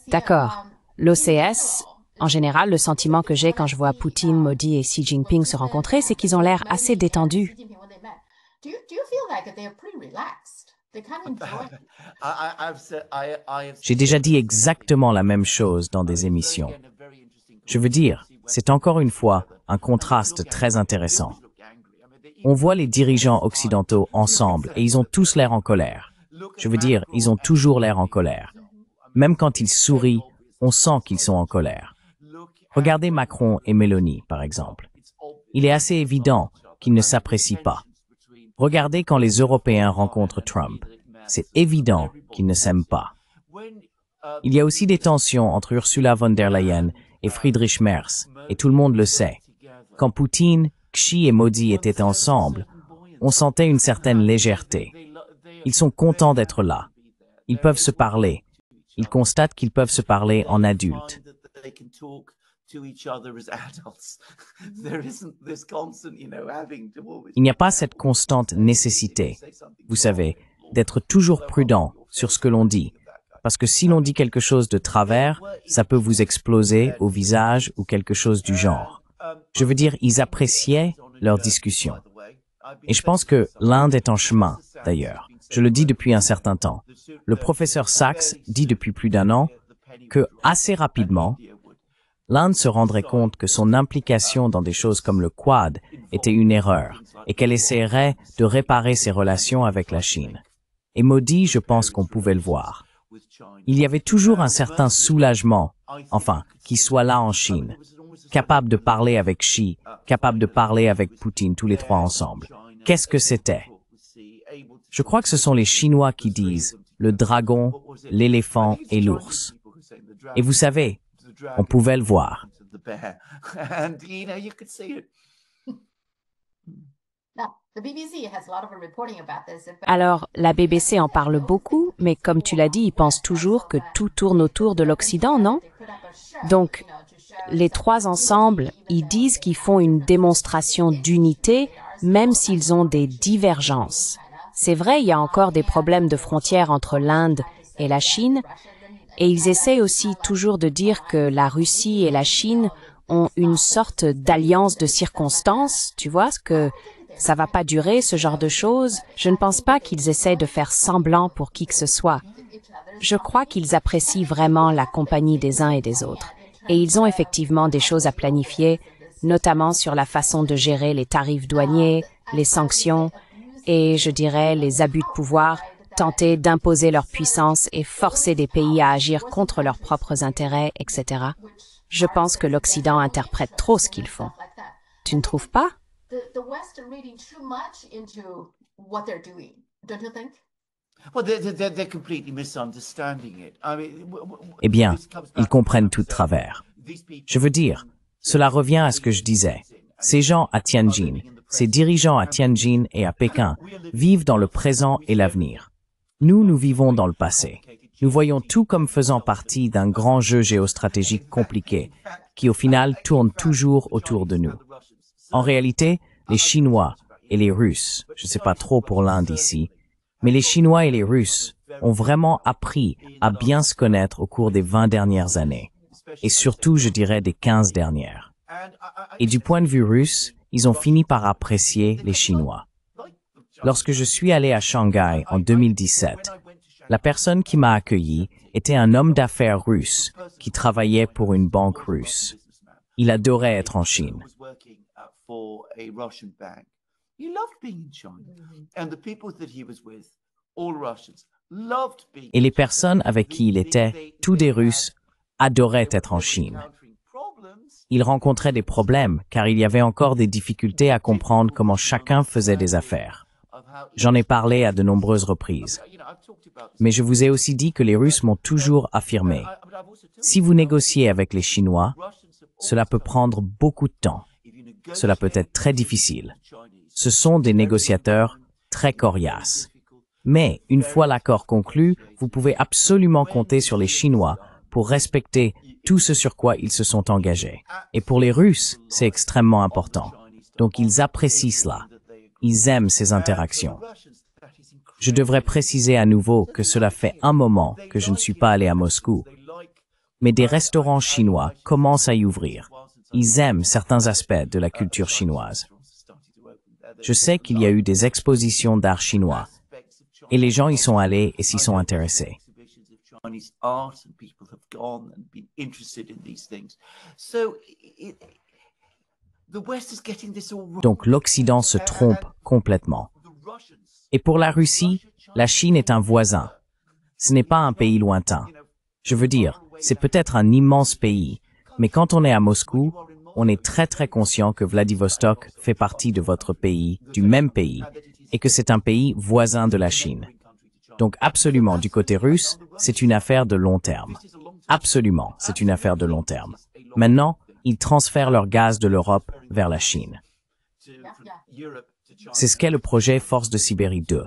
D'accord. L'OCS, en général, le sentiment que j'ai quand je vois Poutine, Modi et Xi Jinping se rencontrer, c'est qu'ils ont l'air assez détendus. J'ai déjà dit exactement la même chose dans des émissions. Je veux dire, c'est encore une fois un contraste très intéressant. On voit les dirigeants occidentaux ensemble et ils ont tous l'air en colère. Je veux dire, ils ont toujours l'air en colère. Même quand ils sourient, on sent qu'ils sont en colère. Regardez Macron et Mélanie, par exemple. Il est assez évident qu'ils ne s'apprécient pas. Regardez quand les Européens rencontrent Trump. C'est évident qu'ils ne s'aiment pas. Il y a aussi des tensions entre Ursula von der Leyen et Friedrich Merz, et tout le monde le sait. Quand Poutine, Xi et Modi étaient ensemble, on sentait une certaine légèreté. Ils sont contents d'être là. Ils peuvent se parler. Ils constatent qu'ils peuvent se parler en adultes. Il n'y a pas cette constante nécessité, vous savez, d'être toujours prudent sur ce que l'on dit. Parce que si l'on dit quelque chose de travers, ça peut vous exploser au visage ou quelque chose du genre. Je veux dire, ils appréciaient leur discussion. Et je pense que l'Inde est en chemin, d'ailleurs. Je le dis depuis un certain temps. Le professeur Sachs dit depuis plus d'1 an que, assez rapidement, l'Inde se rendrait compte que son implication dans des choses comme le Quad était une erreur et qu'elle essaierait de réparer ses relations avec la Chine. Et Modi, je pense qu'on pouvait le voir. Il y avait toujours un certain soulagement, enfin, qu'il soit là en Chine, capable de parler avec Xi, capable de parler avec Poutine, tous les trois ensemble. Qu'est-ce que c'était? Je crois que ce sont les Chinois qui disent le dragon, l'éléphant et l'ours. Et vous savez, on pouvait le voir. Alors, la BBC en parle beaucoup, mais comme tu l'as dit, ils pensent toujours que tout tourne autour de l'Occident, non? Donc, les trois ensemble, ils disent qu'ils font une démonstration d'unité, même s'ils ont des divergences. C'est vrai, il y a encore des problèmes de frontières entre l'Inde et la Chine, et ils essaient aussi toujours de dire que la Russie et la Chine ont une sorte d'alliance de circonstances, tu vois, que ça va pas durer, ce genre de choses. Je ne pense pas qu'ils essaient de faire semblant pour qui que ce soit. Je crois qu'ils apprécient vraiment la compagnie des uns et des autres. Et ils ont effectivement des choses à planifier, notamment sur la façon de gérer les tarifs douaniers, les sanctions et, je dirais, les abus de pouvoir, tenter d'imposer leur puissance et forcer des pays à agir contre leurs propres intérêts, etc. Je pense que l'Occident interprète trop ce qu'ils font. Tu ne trouves pas? Eh bien, ils comprennent tout de travers. Je veux dire, cela revient à ce que je disais. Ces gens à Tianjin, ces dirigeants à Tianjin et à Pékin vivent dans le présent et l'avenir. Nous vivons dans le passé. Nous voyons tout comme faisant partie d'un grand jeu géostratégique compliqué, qui au final tourne toujours autour de nous. En réalité, les Chinois et les Russes, je ne sais pas trop pour l'Inde ici, mais les Chinois et les Russes ont vraiment appris à bien se connaître au cours des 20 dernières années, et surtout, je dirais, des 15 dernières. Et du point de vue russe, ils ont fini par apprécier les Chinois. Lorsque je suis allé à Shanghai en 2017, la personne qui m'a accueilli était un homme d'affaires russe qui travaillait pour une banque russe. Il adorait être en Chine. Et les personnes avec qui il était, tous des Russes, adoraient être en Chine. Il rencontrait des problèmes car il y avait encore des difficultés à comprendre comment chacun faisait des affaires. J'en ai parlé à de nombreuses reprises. Mais je vous ai aussi dit que les Russes m'ont toujours affirmé. Si vous négociez avec les Chinois, cela peut prendre beaucoup de temps. Cela peut être très difficile. Ce sont des négociateurs très coriaces. Mais, une fois l'accord conclu, vous pouvez absolument compter sur les Chinois pour respecter tout ce sur quoi ils se sont engagés. Et pour les Russes, c'est extrêmement important. Donc ils apprécient cela. Ils aiment ces interactions. Je devrais préciser à nouveau que cela fait un moment que je ne suis pas allé à Moscou. Mais des restaurants chinois commencent à y ouvrir. Ils aiment certains aspects de la culture chinoise. Je sais qu'il y a eu des expositions d'art chinois. Et les gens y sont allés et s'y sont intéressés. Donc l'Occident se trompe complètement. Et pour la Russie, la Chine est un voisin. Ce n'est pas un pays lointain. Je veux dire, c'est peut-être un immense pays, mais quand on est à Moscou, on est très très conscient que Vladivostok fait partie de votre pays, du même pays, et que c'est un pays voisin de la Chine. Donc absolument, du côté russe, c'est une affaire de long terme. Absolument, c'est une affaire de long terme. Maintenant, ils transfèrent leur gaz de l'Europe vers la Chine. C'est ce qu'est le projet Force de Sibérie 2.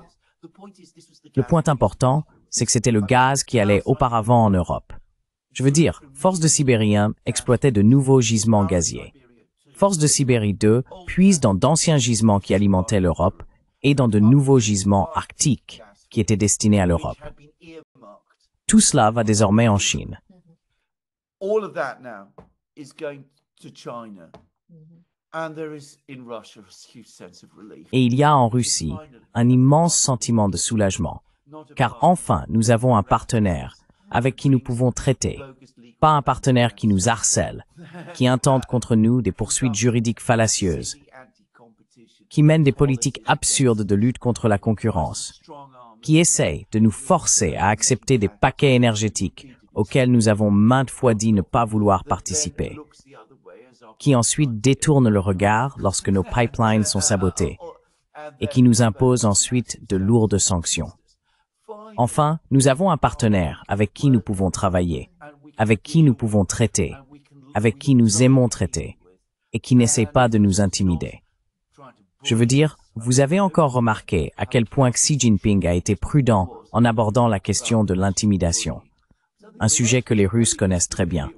Le point important, c'est que c'était le gaz qui allait auparavant en Europe. Je veux dire, Force de Sibérie 1 exploitait de nouveaux gisements gaziers. Force de Sibérie 2 puise dans d'anciens gisements qui alimentaient l'Europe et dans de nouveaux gisements arctiques qui étaient destinés à l'Europe. Tout cela va désormais en Chine. Et il y a en Russie un immense sentiment de soulagement, car enfin nous avons un partenaire avec qui nous pouvons traiter, pas un partenaire qui nous harcèle, qui intente contre nous des poursuites juridiques fallacieuses, qui mène des politiques absurdes de lutte contre la concurrence, qui essaye de nous forcer à accepter des paquets énergétiques auxquels nous avons maintes fois dit ne pas vouloir participer, qui ensuite détourne le regard lorsque nos pipelines sont sabotés, et qui nous impose ensuite de lourdes sanctions. Enfin, nous avons un partenaire avec qui nous pouvons travailler, avec qui nous pouvons traiter, avec qui nous aimons traiter, et qui n'essaie pas de nous intimider. Je veux dire, vous avez encore remarqué à quel point Xi Jinping a été prudent en abordant la question de l'intimidation, un sujet que les Russes connaissent très bien,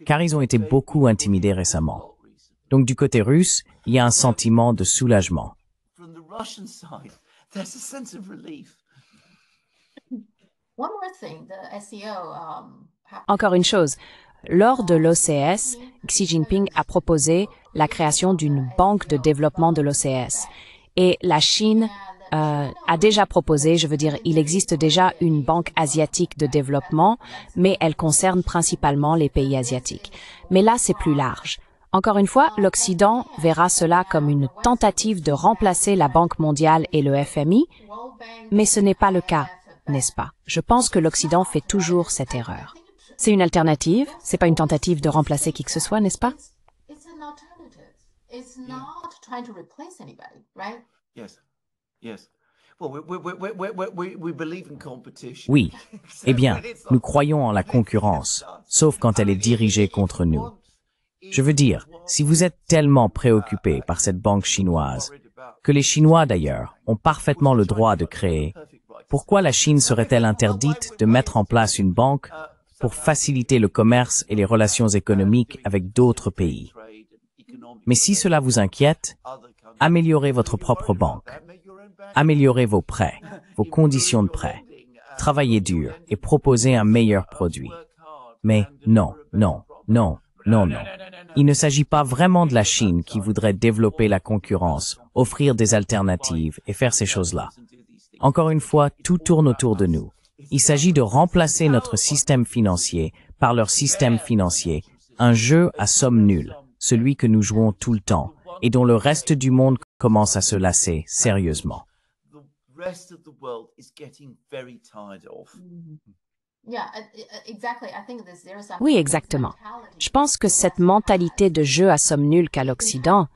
car ils ont été beaucoup intimidés récemment. Donc du côté russe, il y a un sentiment de soulagement. Encore une chose, lors de l'OCS, Xi Jinping a proposé la création d'une banque de développement de l'OCS. Et la Chine a déjà proposé, je veux dire, il existe déjà une banque asiatique de développement, mais elle concerne principalement les pays asiatiques. Mais là, c'est plus large. Encore une fois, l'Occident verra cela comme une tentative de remplacer la Banque mondiale et le FMI, mais ce n'est pas le cas, n'est-ce pas? Je pense que l'Occident fait toujours cette erreur. C'est une alternative, c'est pas une tentative de remplacer qui que ce soit, n'est-ce pas? Oui, eh bien, nous croyons en la concurrence, sauf quand elle est dirigée contre nous. Je veux dire, si vous êtes tellement préoccupé par cette banque chinoise, que les Chinois d'ailleurs ont parfaitement le droit de créer, pourquoi la Chine serait-elle interdite de mettre en place une banque pour faciliter le commerce et les relations économiques avec d'autres pays? Mais si cela vous inquiète, améliorez votre propre banque. Améliorez vos prêts, vos conditions de prêt. Travaillez dur et proposez un meilleur produit. Mais non, non, non, non, non. Il ne s'agit pas vraiment de la Chine qui voudrait développer la concurrence, offrir des alternatives et faire ces choses-là. Encore une fois, tout tourne autour de nous. Il s'agit de remplacer notre système financier par leur système financier, un jeu à somme nulle, celui que nous jouons tout le temps, et dont le reste du monde commence à se lasser sérieusement. Oui, exactement. Je pense que cette mentalité de jeu à somme nulle qu'a l'Occident,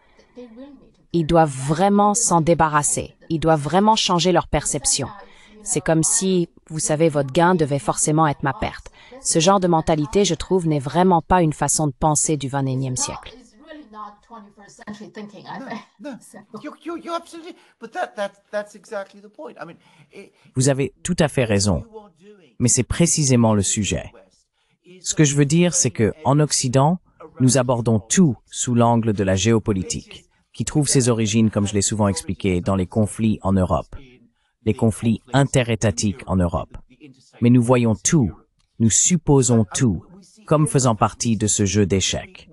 ils doivent vraiment s'en débarrasser. Ils doivent vraiment changer leur perception. C'est comme si, vous savez, votre gain devait forcément être ma perte. Ce genre de mentalité, je trouve, n'est vraiment pas une façon de penser du XXIe siècle. Vous avez tout à fait raison, mais c'est précisément le sujet. Ce que je veux dire, c'est que, en Occident, nous abordons tout sous l'angle de la géopolitique, qui trouve ses origines, comme je l'ai souvent expliqué, dans les conflits en Europe, les conflits interétatiques en Europe. Mais nous voyons tout, nous supposons tout, comme faisant partie de ce jeu d'échecs.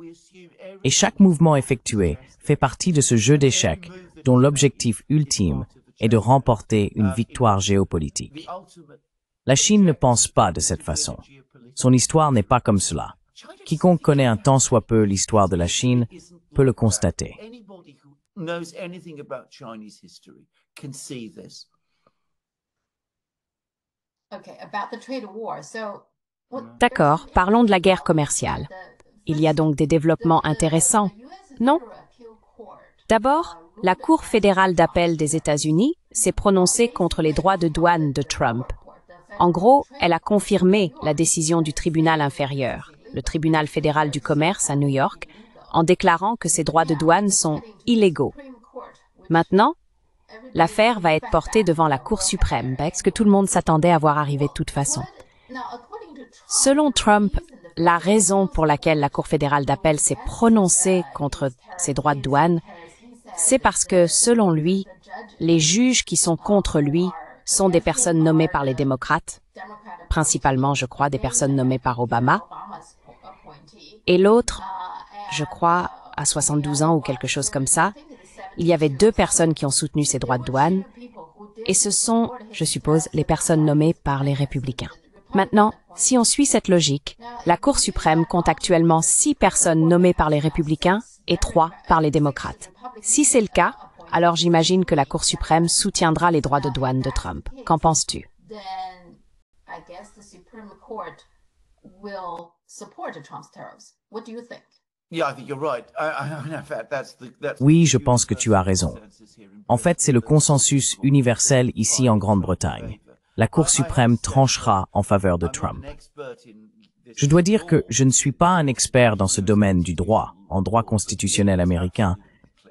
Et chaque mouvement effectué fait partie de ce jeu d'échecs dont l'objectif ultime est de remporter une victoire géopolitique. La Chine ne pense pas de cette façon. Son histoire n'est pas comme cela. Quiconque connaît un tant soit peu l'histoire de la Chine peut le constater. D'accord, parlons de la guerre commerciale. Il y a donc des développements intéressants, non? D'abord, la Cour fédérale d'appel des États-Unis s'est prononcée contre les droits de douane de Trump. En gros, elle a confirmé la décision du tribunal inférieur, le tribunal fédéral du commerce à New York, en déclarant que ces droits de douane sont illégaux. Maintenant, l'affaire va être portée devant la Cour suprême, ce que tout le monde s'attendait à voir arriver de toute façon. Selon Trump, la raison pour laquelle la Cour fédérale d'appel s'est prononcée contre ces droits de douane, c'est parce que, selon lui, les juges qui sont contre lui sont des personnes nommées par les démocrates, principalement, je crois, des personnes nommées par Obama, et l'autre, je crois, à 72 ans ou quelque chose comme ça, il y avait 2 personnes qui ont soutenu ces droits de douane, et ce sont, je suppose, les personnes nommées par les républicains. Maintenant, si on suit cette logique, la Cour suprême compte actuellement 6 personnes nommées par les républicains et 3 par les démocrates. Si c'est le cas, alors j'imagine que la Cour suprême soutiendra les droits de douane de Trump. Qu'en penses-tu? Oui, je pense que tu as raison. En fait, c'est le consensus universel ici en Grande-Bretagne. La Cour suprême tranchera en faveur de Trump. Je dois dire que je ne suis pas un expert dans ce domaine du droit, en droit constitutionnel américain,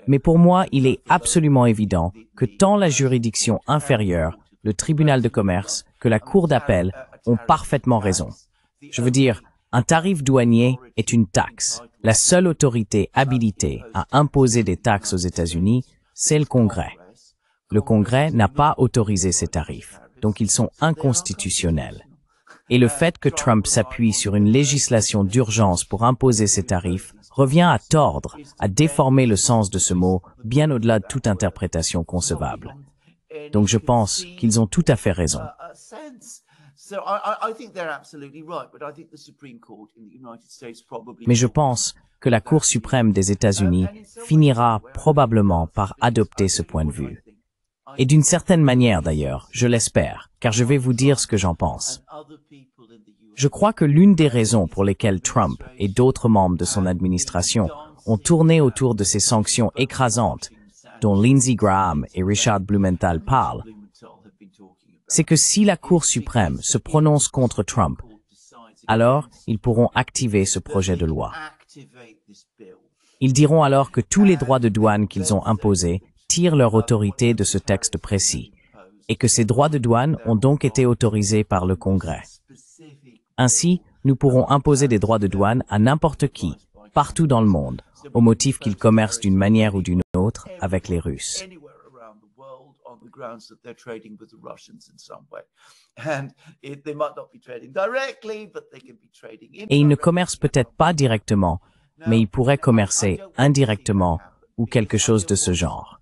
mais pour moi, il est absolument évident que tant la juridiction inférieure, le tribunal de commerce, que la Cour d'appel ont parfaitement raison. Je veux dire, un tarif douanier est une taxe. La seule autorité habilitée à imposer des taxes aux États-Unis, c'est le Congrès. Le Congrès n'a pas autorisé ces tarifs, donc ils sont inconstitutionnels. Et le fait que Trump s'appuie sur une législation d'urgence pour imposer ces tarifs revient à tordre, à déformer le sens de ce mot, bien au-delà de toute interprétation concevable. Donc je pense qu'ils ont tout à fait raison. Mais je pense que la Cour suprême des États-Unis finira probablement par adopter ce point de vue. Et d'une certaine manière d'ailleurs, je l'espère, car je vais vous dire ce que j'en pense. Je crois que l'une des raisons pour lesquelles Trump et d'autres membres de son administration ont tourné autour de ces sanctions écrasantes, dont Lindsey Graham et Richard Blumenthal parlent, c'est que si la Cour suprême se prononce contre Trump, alors ils pourront activer ce projet de loi. Ils diront alors que tous les droits de douane qu'ils ont imposés tirent leur autorité de ce texte précis, et que ces droits de douane ont donc été autorisés par le Congrès. Ainsi, nous pourrons imposer des droits de douane à n'importe qui, partout dans le monde, au motif qu'ils commercent d'une manière ou d'une autre avec les Russes. Et ils ne commercent peut-être pas directement, mais ils pourraient commercer indirectement ou quelque chose de ce genre.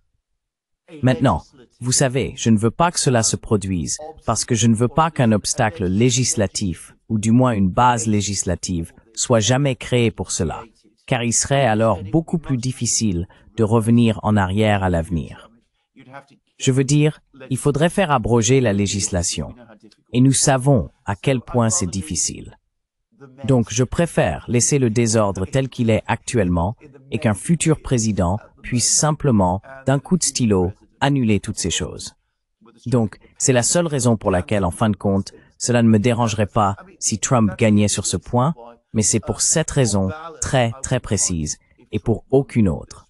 Maintenant, vous savez, je ne veux pas que cela se produise parce que je ne veux pas qu'un obstacle législatif, ou du moins une base législative, soit jamais créé pour cela, car il serait alors beaucoup plus difficile de revenir en arrière à l'avenir. Je veux dire, il faudrait faire abroger la législation, et nous savons à quel point c'est difficile. Donc je préfère laisser le désordre tel qu'il est actuellement et qu'un futur président puisse simplement, d'un coup de stylo, annuler toutes ces choses. Donc, c'est la seule raison pour laquelle, en fin de compte, cela ne me dérangerait pas si Trump gagnait sur ce point, mais c'est pour cette raison très, très précise et pour aucune autre.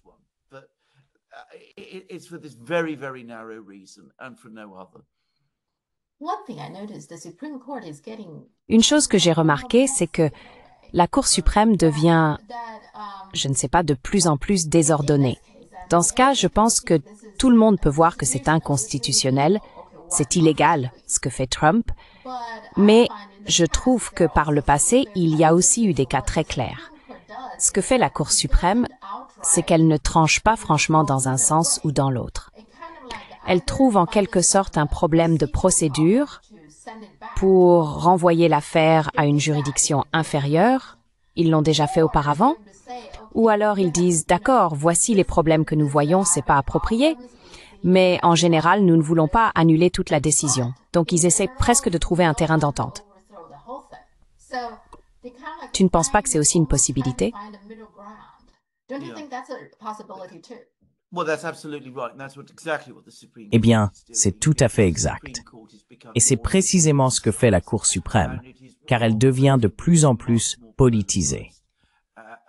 Une chose que j'ai remarquée, c'est que la Cour suprême devient, je ne sais pas, de plus en plus désordonnée. Dans ce cas, je pense que tout le monde peut voir que c'est inconstitutionnel, c'est illégal ce que fait Trump, mais je trouve que par le passé, il y a aussi eu des cas très clairs. Ce que fait la Cour suprême, c'est qu'elle ne tranche pas franchement dans un sens ou dans l'autre. Elle trouve en quelque sorte un problème de procédure pour renvoyer l'affaire à une juridiction inférieure. Ils l'ont déjà fait auparavant. Ou alors ils disent, d'accord, voici les problèmes que nous voyons, c'est pas approprié. Mais en général, nous ne voulons pas annuler toute la décision. Donc ils essaient presque de trouver un terrain d'entente. Tu ne penses pas que c'est aussi une possibilité? Eh bien, c'est tout à fait exact. Et c'est précisément ce que fait la Cour suprême, car elle devient de plus en plus politisée.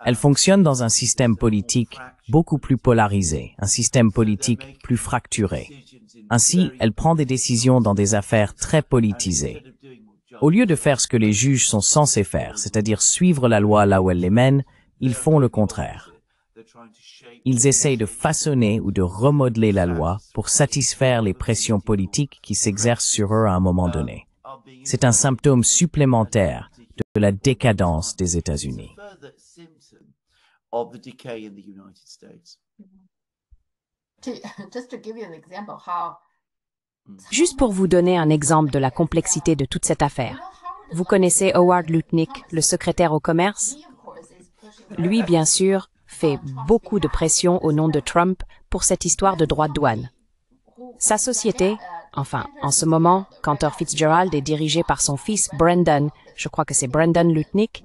Elle fonctionne dans un système politique beaucoup plus polarisé, un système politique plus fracturé. Ainsi, elle prend des décisions dans des affaires très politisées. Au lieu de faire ce que les juges sont censés faire, c'est-à-dire suivre la loi là où elle les mène, ils font le contraire. Ils essayent de façonner ou de remodeler la loi pour satisfaire les pressions politiques qui s'exercent sur eux à un moment donné. C'est un symptôme supplémentaire de la décadence des États-Unis. Juste pour vous donner un exemple de la complexité de toute cette affaire. Vous connaissez Howard Lutnick, le secrétaire au commerce? Lui, bien sûr, fait beaucoup de pression au nom de Trump pour cette histoire de droits de douane. Sa société, enfin, en ce moment, Cantor Fitzgerald est dirigée par son fils Brendan, je crois que c'est Brendan Lutnick,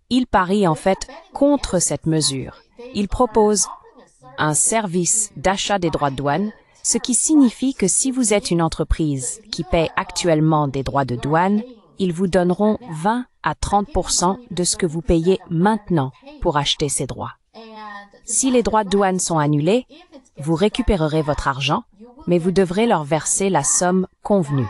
Ils parient en fait contre cette mesure. Ils proposent un service d'achat des droits de douane, ce qui signifie que si vous êtes une entreprise qui paie actuellement des droits de douane, ils vous donneront 20 à 30% de ce que vous payez maintenant pour acheter ces droits. Si les droits de douane sont annulés, vous récupérerez votre argent, mais vous devrez leur verser la somme convenue.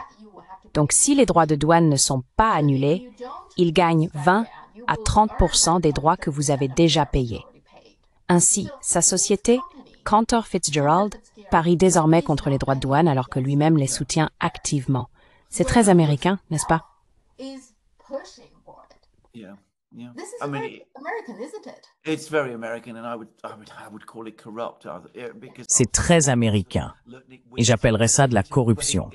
Donc si les droits de douane ne sont pas annulés, ils gagnent 20 à 30% des droits que vous avez déjà payés. Ainsi, sa société, Cantor Fitzgerald, parie désormais contre les droits de douane alors que lui-même les soutient activement. C'est très américain, n'est-ce pas? Yeah. This is very American, isn't it? It's very American, and I would call it corrupt, because C'est très américain. Et j'appellerais ça de la corruption.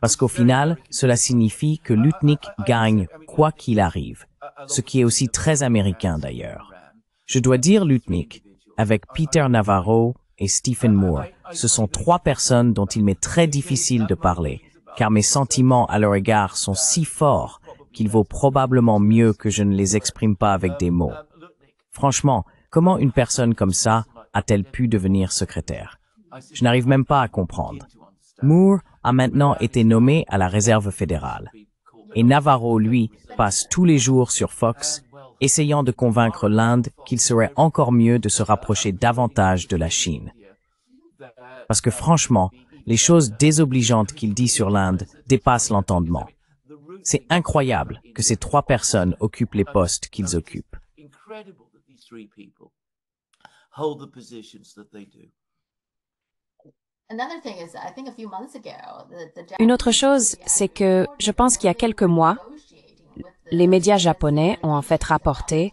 Parce qu'au final, cela signifie que Lutnick gagne quoi qu'il arrive. Ce qui est aussi très américain d'ailleurs. Je dois dire Lutnick, avec Peter Navarro et Stephen Moore, ce sont trois personnes dont il m'est très difficile de parler, car mes sentiments à leur égard sont si forts qu'il vaut probablement mieux que je ne les exprime pas avec des mots. Franchement, comment une personne comme ça a-t-elle pu devenir secrétaire? Je n'arrive même pas à comprendre. Moore a maintenant été nommé à la Réserve fédérale. Et Navarro, lui, passe tous les jours sur Fox, essayant de convaincre l'Inde qu'il serait encore mieux de se rapprocher davantage de la Chine. Parce que franchement, les choses désobligeantes qu'il dit sur l'Inde dépassent l'entendement. C'est incroyable que ces trois personnes occupent les postes qu'ils occupent. Une autre chose, c'est que je pense qu'il y a quelques mois, les médias japonais ont en fait rapporté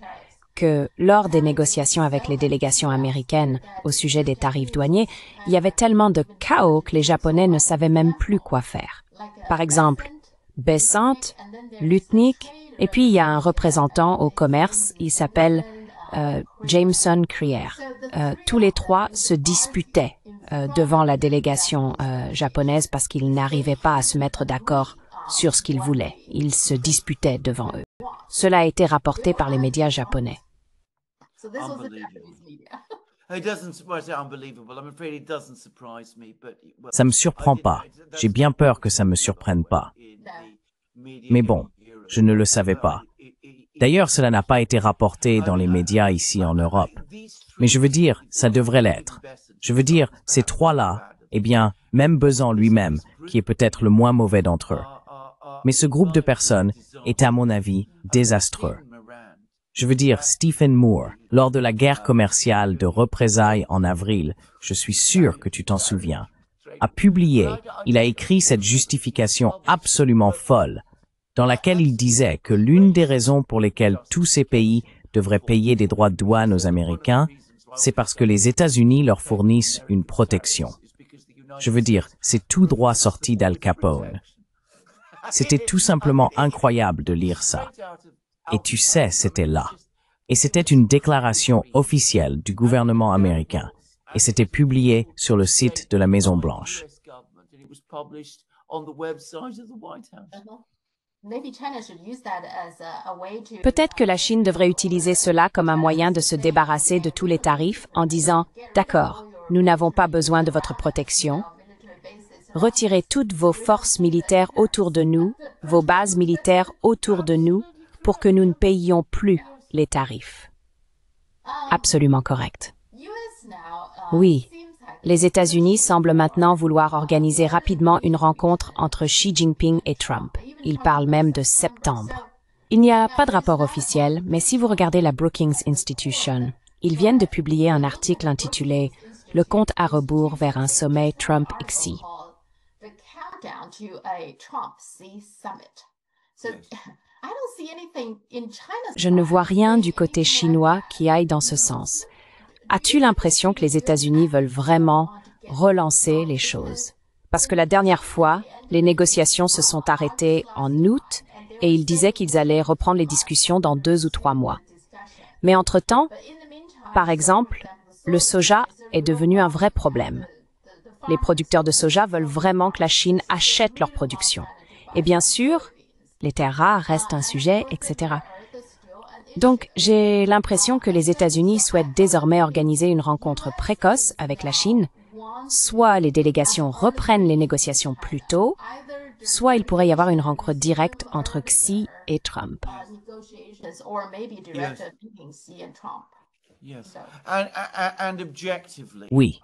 que lors des négociations avec les délégations américaines au sujet des tarifs douaniers, il y avait tellement de chaos que les Japonais ne savaient même plus quoi faire. Par exemple, Besant, Lutnick, et puis il y a un représentant au commerce, il s'appelle Jameson Creer. Tous les trois se disputaient devant la délégation japonaise parce qu'ils n'arrivaient pas à se mettre d'accord sur ce qu'ils voulaient. Ils se disputaient devant eux. Cela a été rapporté par les médias japonais. Ça me surprend pas. J'ai bien peur que ça me surprenne pas. Mais bon, je ne le savais pas. D'ailleurs, cela n'a pas été rapporté dans les médias ici en Europe. Mais je veux dire, ça devrait l'être. Je veux dire, ces trois-là, eh bien, même Besant lui-même, qui est peut-être le moins mauvais d'entre eux. Mais ce groupe de personnes est, à mon avis, désastreux. Je veux dire, Stephen Moore, lors de la guerre commerciale de représailles en avril, je suis sûr que tu t'en souviens, a publié, il a écrit cette justification absolument folle, dans laquelle il disait que l'une des raisons pour lesquelles tous ces pays devraient payer des droits de douane aux Américains, c'est parce que les États-Unis leur fournissent une protection. Je veux dire, c'est tout droit sorti d'Al Capone. C'était tout simplement incroyable de lire ça. Et tu sais, c'était là. Et c'était une déclaration officielle du gouvernement américain. Et c'était publié sur le site de la Maison-Blanche. Peut-être que la Chine devrait utiliser cela comme un moyen de se débarrasser de tous les tarifs en disant « D'accord, nous n'avons pas besoin de votre protection. Retirez toutes vos forces militaires autour de nous, vos bases militaires autour de nous, pour que nous ne payions plus les tarifs. » Absolument correct. Oui, les États-Unis semblent maintenant vouloir organiser rapidement une rencontre entre Xi Jinping et Trump. Ils parlent même de septembre. Il n'y a pas de rapport officiel, mais si vous regardez la Brookings Institution, ils viennent de publier un article intitulé « Le compte à rebours vers un sommet Trump-Xi ». Je ne vois rien du côté chinois qui aille dans ce sens. As-tu l'impression que les États-Unis veulent vraiment relancer les choses? Parce que la dernière fois, les négociations se sont arrêtées en août et ils disaient qu'ils allaient reprendre les discussions dans 2 ou 3 mois. Mais entre-temps, par exemple, le soja est devenu un vrai problème. Les producteurs de soja veulent vraiment que la Chine achète leur production. Et bien sûr, les terres rares restent un sujet, etc. Donc, j'ai l'impression que les États-Unis souhaitent désormais organiser une rencontre précoce avec la Chine. Soit les délégations reprennent les négociations plus tôt, soit il pourrait y avoir une rencontre directe entre Xi et Trump. Oui.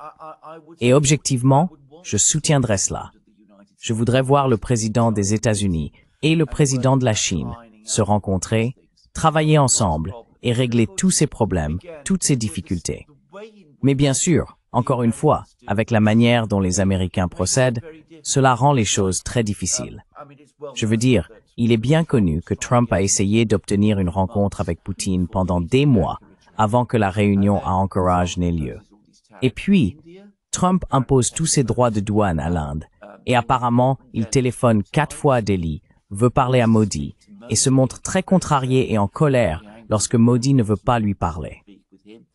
Et objectivement, je soutiendrai cela. Je voudrais voir le président des États-Unis et le président de la Chine se rencontrer, travailler ensemble et régler tous ces problèmes, toutes ces difficultés. Mais bien sûr, encore une fois, avec la manière dont les Américains procèdent, cela rend les choses très difficiles. Je veux dire, il est bien connu que Trump a essayé d'obtenir une rencontre avec Poutine pendant des mois avant que la réunion à Anchorage n'ait lieu. Et puis, Trump impose tous ses droits de douane à l'Inde. Et apparemment, il téléphone 4 fois à Delhi, veut parler à Modi, et se montre très contrarié et en colère lorsque Modi ne veut pas lui parler.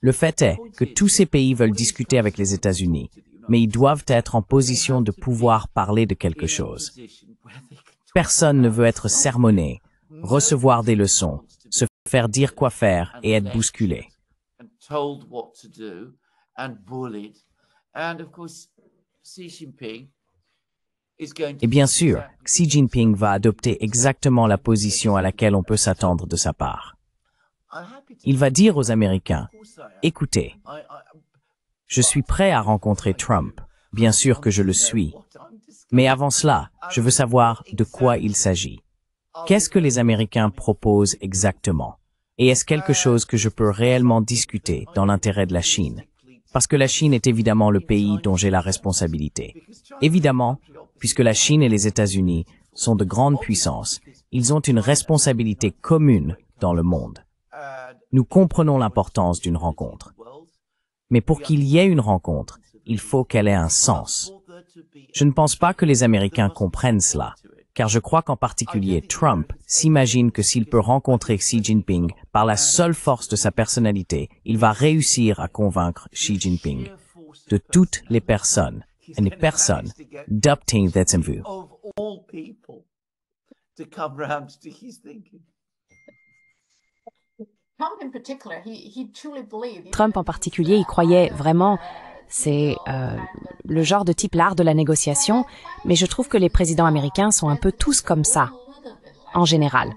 Le fait est que tous ces pays veulent discuter avec les États-Unis, mais ils doivent être en position de pouvoir parler de quelque chose. Personne ne veut être sermonné, recevoir des leçons, se faire dire quoi faire et être bousculé. Et bien sûr, Xi Jinping va adopter exactement la position à laquelle on peut s'attendre de sa part. Il va dire aux Américains, « Écoutez, je suis prêt à rencontrer Trump, bien sûr que je le suis, mais avant cela, je veux savoir de quoi il s'agit. Qu'est-ce que les Américains proposent exactement? Et est-ce quelque chose que je peux réellement discuter dans l'intérêt de la Chine? Parce que la Chine est évidemment le pays dont j'ai la responsabilité. Évidemment, puisque la Chine et les États-Unis sont de grandes puissances, ils ont une responsabilité commune dans le monde. Nous comprenons l'importance d'une rencontre. Mais pour qu'il y ait une rencontre, il faut qu'elle ait un sens. Je ne pense pas que les Américains comprennent cela, car je crois qu'en particulier Trump s'imagine que s'il peut rencontrer Xi Jinping par la seule force de sa personnalité, il va réussir à convaincre Xi Jinping de toutes les personnes, et les personnes, d'obtenir cette vue. Trump en particulier, il croyait vraiment, c'est le genre de type l'art de la négociation, mais je trouve que les présidents américains sont un peu tous comme ça, en général.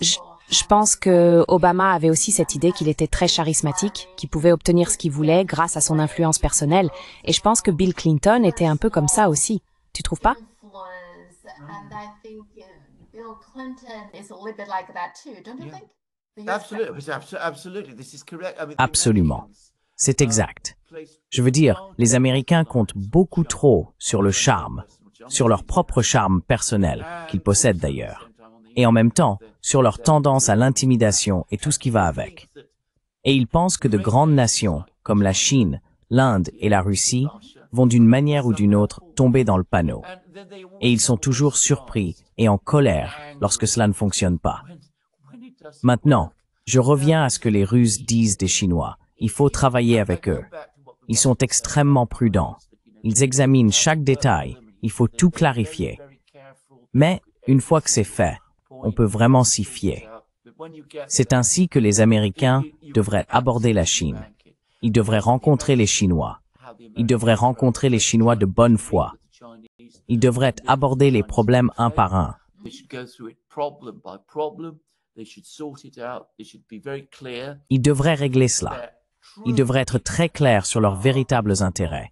Je pense que Obama avait aussi cette idée qu'il était très charismatique, qu'il pouvait obtenir ce qu'il voulait grâce à son influence personnelle, et je pense que Bill Clinton était un peu comme ça aussi. Tu trouves pas? Absolument. C'est exact. Je veux dire, les Américains comptent beaucoup trop sur le charme, sur leur propre charme personnel, qu'ils possèdent d'ailleurs, et en même temps, sur leur tendance à l'intimidation et tout ce qui va avec. Et ils pensent que de grandes nations, comme la Chine, l'Inde et la Russie, vont d'une manière ou d'une autre tomber dans le panneau. Et ils sont toujours surpris et en colère lorsque cela ne fonctionne pas. Maintenant, je reviens à ce que les Russes disent des Chinois. Il faut travailler avec eux. Ils sont extrêmement prudents. Ils examinent chaque détail. Il faut tout clarifier. Mais, une fois que c'est fait, on peut vraiment s'y fier. C'est ainsi que les Américains devraient aborder la Chine. Ils devraient rencontrer les Chinois. Ils devraient rencontrer les Chinois de bonne foi. Ils devraient aborder les problèmes un par un. Ils devraient régler cela. Ils devraient être très clairs sur leurs véritables intérêts,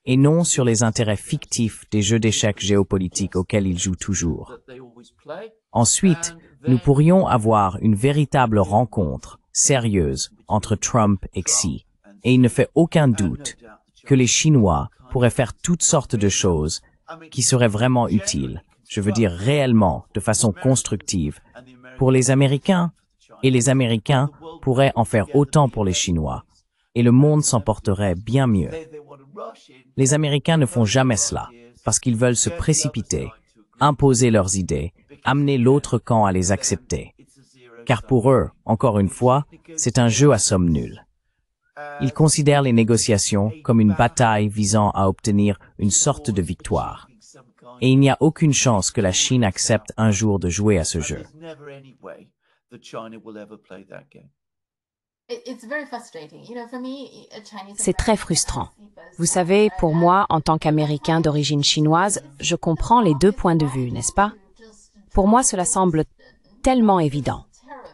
et non sur les intérêts fictifs des jeux d'échecs géopolitiques auxquels ils jouent toujours. Ensuite, nous pourrions avoir une véritable rencontre sérieuse entre Trump et Xi, et il ne fait aucun doute que les Chinois pourraient faire toutes sortes de choses qui seraient vraiment utiles, je veux dire réellement, de façon constructive, pour les Américains, et les Américains pourraient en faire autant pour les Chinois, et le monde s'en porterait bien mieux. Les Américains ne font jamais cela, parce qu'ils veulent se précipiter, imposer leurs idées, amener l'autre camp à les accepter. Car pour eux, encore une fois, c'est un jeu à somme nulle. Ils considèrent les négociations comme une bataille visant à obtenir une sorte de victoire. Et il n'y a aucune chance que la Chine accepte un jour de jouer à ce jeu. C'est très frustrant. Vous savez, pour moi, en tant qu'Américain d'origine chinoise, je comprends les deux points de vue, n'est-ce pas? Pour moi, cela semble tellement évident.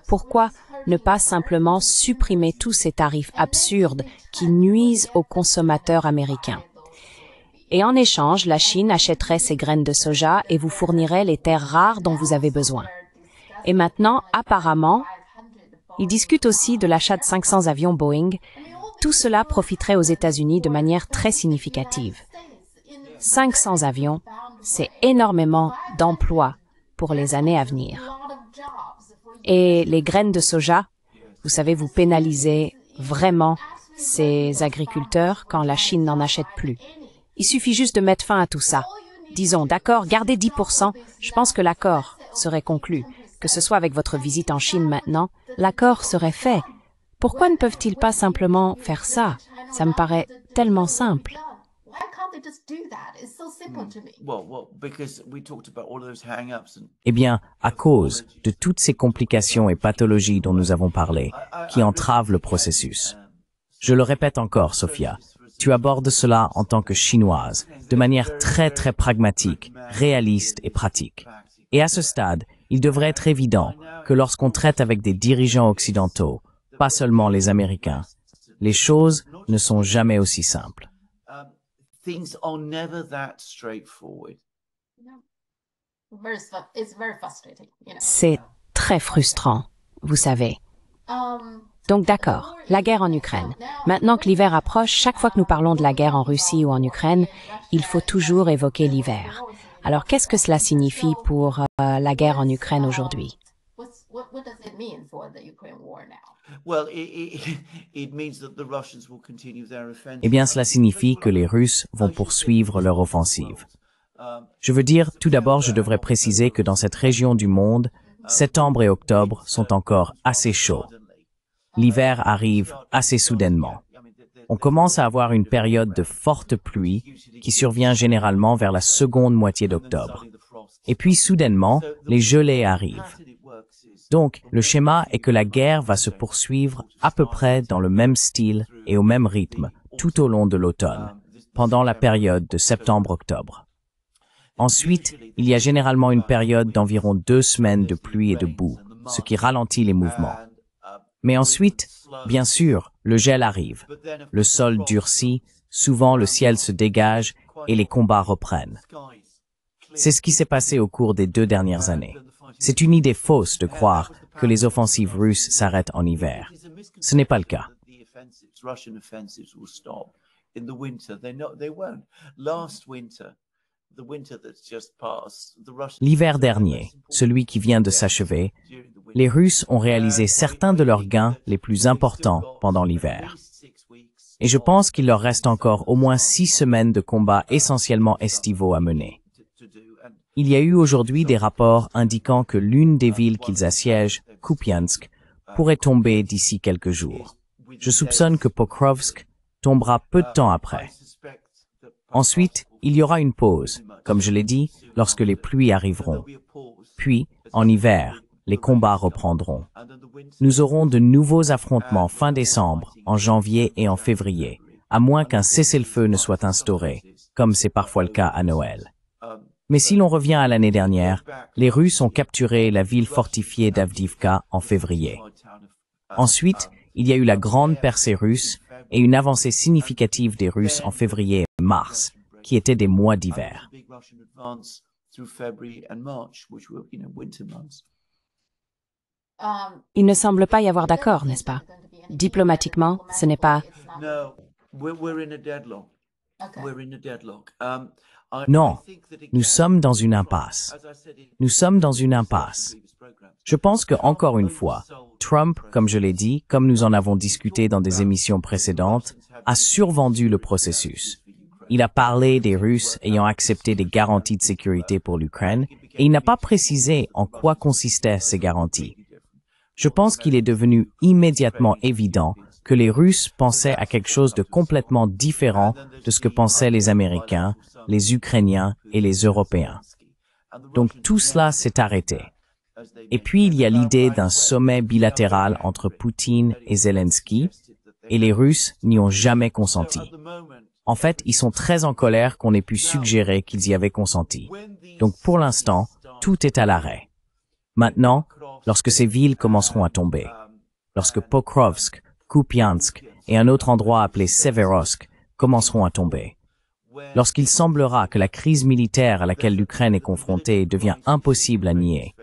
Pourquoi ne pas simplement supprimer tous ces tarifs absurdes qui nuisent aux consommateurs américains? Et en échange, la Chine achèterait ces graines de soja et vous fournirait les terres rares dont vous avez besoin. Et maintenant, apparemment, ils discutent aussi de l'achat de 500 avions Boeing. Tout cela profiterait aux États-Unis de manière très significative. 500 avions, c'est énormément d'emplois pour les années à venir. Et les graines de soja, vous savez, vous pénalisez vraiment ces agriculteurs quand la Chine n'en achète plus. Il suffit juste de mettre fin à tout ça. Disons, d'accord, gardez 10%, je pense que l'accord serait conclu. Que ce soit avec votre visite en Chine maintenant, l'accord serait fait. Pourquoi ne peuvent-ils pas simplement faire ça? Ça me paraît tellement simple. Eh bien, à cause de toutes ces complications et pathologies dont nous avons parlé, qui entravent le processus. Je le répète encore, Sophia, tu abordes cela en tant que chinoise, de manière très très pragmatique, réaliste et pratique. Et à ce stade, il devrait être évident que lorsqu'on traite avec des dirigeants occidentaux, pas seulement les Américains, les choses ne sont jamais aussi simples. C'est très frustrant, vous savez. Donc d'accord, la guerre en Ukraine. Maintenant que l'hiver approche, chaque fois que nous parlons de la guerre en Russie ou en Ukraine, il faut toujours évoquer l'hiver. Alors qu'est-ce que cela signifie pour la guerre en Ukraine aujourd'hui? Eh bien, cela signifie que les Russes vont poursuivre leur offensive. Je veux dire, tout d'abord, je devrais préciser que dans cette région du monde, septembre et octobre sont encore assez chauds. L'hiver arrive assez soudainement. On commence à avoir une période de forte pluie qui survient généralement vers la seconde moitié d'octobre. Et puis soudainement, les gelées arrivent. Donc, le schéma est que la guerre va se poursuivre à peu près dans le même style et au même rythme tout au long de l'automne, pendant la période de septembre-octobre. Ensuite, il y a généralement une période d'environ 2 semaines de pluie et de boue, ce qui ralentit les mouvements. Mais ensuite, bien sûr, le gel arrive, le sol durcit, souvent le ciel se dégage et les combats reprennent. C'est ce qui s'est passé au cours des 2 dernières années. C'est une idée fausse de croire que les offensives russes s'arrêtent en hiver. Ce n'est pas le cas. L'hiver dernier, celui qui vient de s'achever, les Russes ont réalisé certains de leurs gains les plus importants pendant l'hiver. Et je pense qu'il leur reste encore au moins 6 semaines de combats essentiellement estivaux à mener. Il y a eu aujourd'hui des rapports indiquant que l'une des villes qu'ils assiègent, Kupiansk, pourrait tomber d'ici quelques jours. Je soupçonne que Pokrovsk tombera peu de temps après. Ensuite, il y aura une pause, comme je l'ai dit, lorsque les pluies arriveront. Puis, en hiver, les combats reprendront. Nous aurons de nouveaux affrontements fin décembre, en janvier et en février, à moins qu'un cessez-le-feu ne soit instauré, comme c'est parfois le cas à Noël. Mais si l'on revient à l'année dernière, les Russes ont capturé la ville fortifiée d'Avdiivka en février. Ensuite, il y a eu la grande percée russe et une avancée significative des Russes en février et mars, qui étaient des mois d'hiver. Il ne semble pas y avoir d'accord, n'est-ce pas? Diplomatiquement, ce n'est pas... Non, nous sommes dans une impasse. Nous sommes dans une impasse. Je pense que, encore une fois, Trump, comme je l'ai dit, comme nous en avons discuté dans des émissions précédentes, a survendu le processus. Il a parlé des Russes ayant accepté des garanties de sécurité pour l'Ukraine et il n'a pas précisé en quoi consistaient ces garanties. Je pense qu'il est devenu immédiatement évident que les Russes pensaient à quelque chose de complètement différent de ce que pensaient les Américains, les Ukrainiens et les Européens. Donc tout cela s'est arrêté. Et puis il y a l'idée d'un sommet bilatéral entre Poutine et Zelensky, et les Russes n'y ont jamais consenti. En fait, ils sont très en colère qu'on ait pu suggérer qu'ils y avaient consenti. Donc pour l'instant, tout est à l'arrêt. Maintenant, lorsque ces villes commenceront à tomber, lorsque Pokrovsk, Kupiansk et un autre endroit appelé Severodvinsk commenceront à tomber, lorsqu'il semblera que la crise militaire à laquelle l'Ukraine est confrontée devient impossible à nier,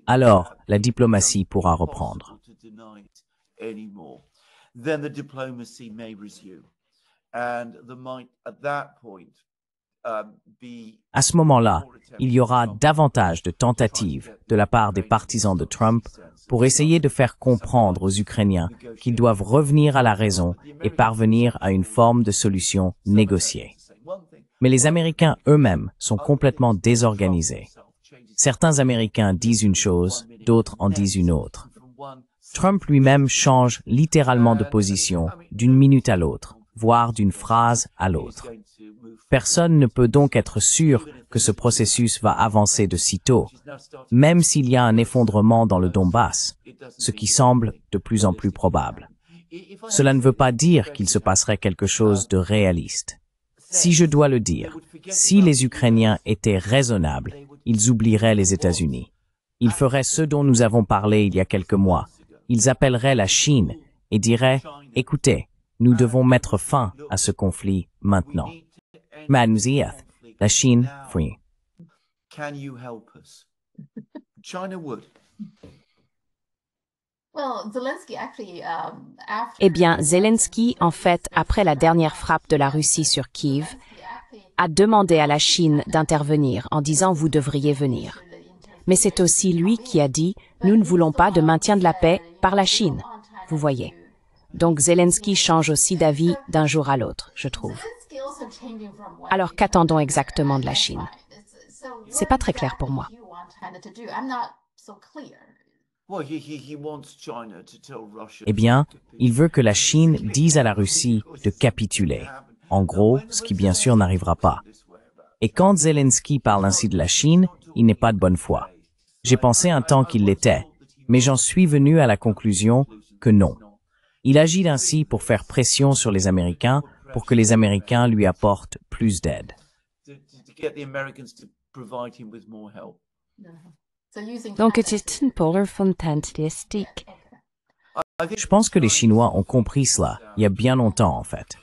alors la diplomatie pourra reprendre. À ce moment-là, il y aura davantage de tentatives de la part des partisans de Trump pour essayer de faire comprendre aux Ukrainiens qu'ils doivent revenir à la raison et parvenir à une forme de solution négociée. Mais les Américains eux-mêmes sont complètement désorganisés. Certains Américains disent une chose, d'autres en disent une autre. Trump lui-même change littéralement de position d'une minute à l'autre, voire d'une phrase à l'autre. Personne ne peut donc être sûr que ce processus va avancer de sitôt, même s'il y a un effondrement dans le Donbass, ce qui semble de plus en plus probable. Cela ne veut pas dire qu'il se passerait quelque chose de réaliste. Si je dois le dire, si les Ukrainiens étaient raisonnables, ils oublieraient les États-Unis. Ils feraient ce dont nous avons parlé il y a quelques mois. Ils appelleraient la Chine et diraient « Écoutez, nous devons mettre fin à ce conflit maintenant. » La Chine, free. Can you help us? China would. Eh bien, Zelensky, en fait, après la dernière frappe de la Russie sur Kiev, a demandé à la Chine d'intervenir en disant « vous devriez venir ». Mais c'est aussi lui qui a dit « nous ne voulons pas de maintien de la paix par la Chine ». Vous voyez. Donc Zelensky change aussi d'avis d'un jour à l'autre, je trouve. Alors qu'attendons exactement de la Chine? C'est pas très clair pour moi. Eh bien, il veut que la Chine dise à la Russie de capituler. En gros, ce qui bien sûr n'arrivera pas. Et quand Zelensky parle ainsi de la Chine, il n'est pas de bonne foi. J'ai pensé un temps qu'il l'était, mais j'en suis venu à la conclusion que non. Il agit ainsi pour faire pression sur les Américains, pour que les Américains lui apportent plus d'aide. Donc, c'est une pôle fantastique. Je pense que les Chinois ont compris cela il y a bien longtemps, en fait.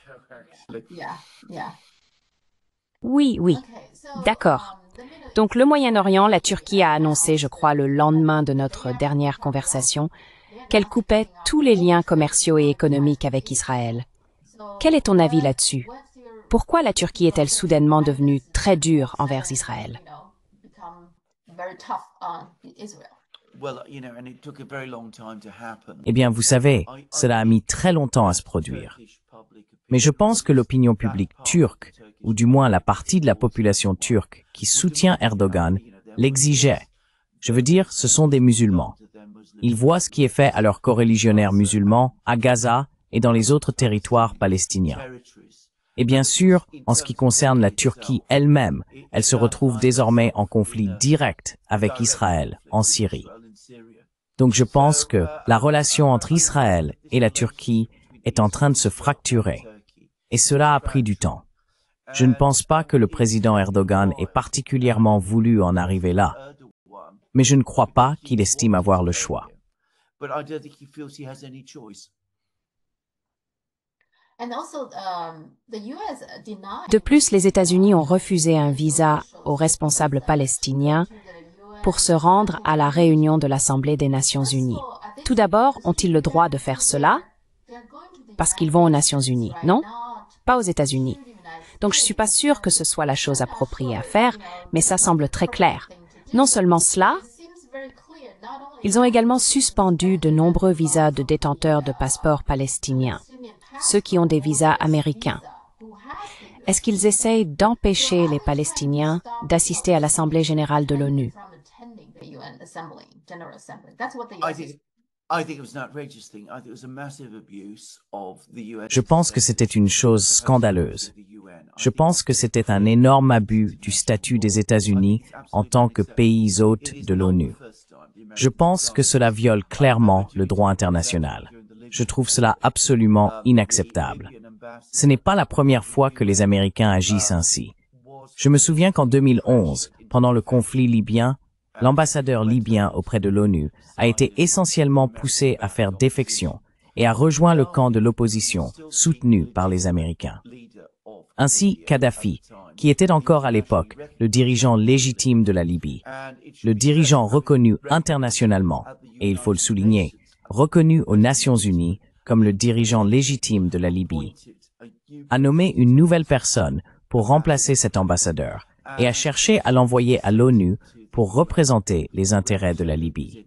Oui, oui. D'accord. Donc, le Moyen-Orient, la Turquie a annoncé, je crois, le lendemain de notre dernière conversation, qu'elle coupait tous les liens commerciaux et économiques avec Israël. Quel est ton avis là-dessus? Pourquoi la Turquie est-elle soudainement devenue très dure envers Israël? Eh bien, vous savez, cela a mis très longtemps à se produire. Mais je pense que l'opinion publique turque, ou du moins la partie de la population turque qui soutient Erdogan, l'exigeait. Je veux dire, ce sont des musulmans. Ils voient ce qui est fait à leurs coreligionnaires musulmans, à Gaza et dans les autres territoires palestiniens. Et bien sûr, en ce qui concerne la Turquie elle-même, elle se retrouve désormais en conflit direct avec Israël, en Syrie. Donc je pense que la relation entre Israël et la Turquie est en train de se fracturer. Et cela a pris du temps. Je ne pense pas que le président Erdogan ait particulièrement voulu en arriver là. Mais je ne crois pas qu'il estime avoir le choix. De plus, les États-Unis ont refusé un visa aux responsables palestiniens pour se rendre à la réunion de l'Assemblée des Nations Unies. Tout d'abord, ont-ils le droit de faire cela? Parce qu'ils vont aux Nations Unies, non? Pas aux États-Unis. Donc je ne suis pas sûre que ce soit la chose appropriée à faire, mais ça semble très clair. Non seulement cela, ils ont également suspendu de nombreux visas de détenteurs de passeports palestiniens, ceux qui ont des visas américains. Est-ce qu'ils essayent d'empêcher les Palestiniens d'assister à l'Assemblée générale de l'ONU? Je pense que c'était une chose scandaleuse. Je pense que c'était un énorme abus du statut des États-Unis en tant que pays hôte de l'ONU. Je pense que cela viole clairement le droit international. Je trouve cela absolument inacceptable. Ce n'est pas la première fois que les Américains agissent ainsi. Je me souviens qu'en 2011, pendant le conflit libyen, l'ambassadeur libyen auprès de l'ONU a été essentiellement poussé à faire défection et a rejoint le camp de l'opposition, soutenu par les Américains. Ainsi, Kadhafi, qui était encore à l'époque le dirigeant légitime de la Libye, le dirigeant reconnu internationalement, et il faut le souligner, reconnu aux Nations Unies comme le dirigeant légitime de la Libye, a nommé une nouvelle personne pour remplacer cet ambassadeur et a cherché à l'envoyer à l'ONU pour représenter les intérêts de la Libye.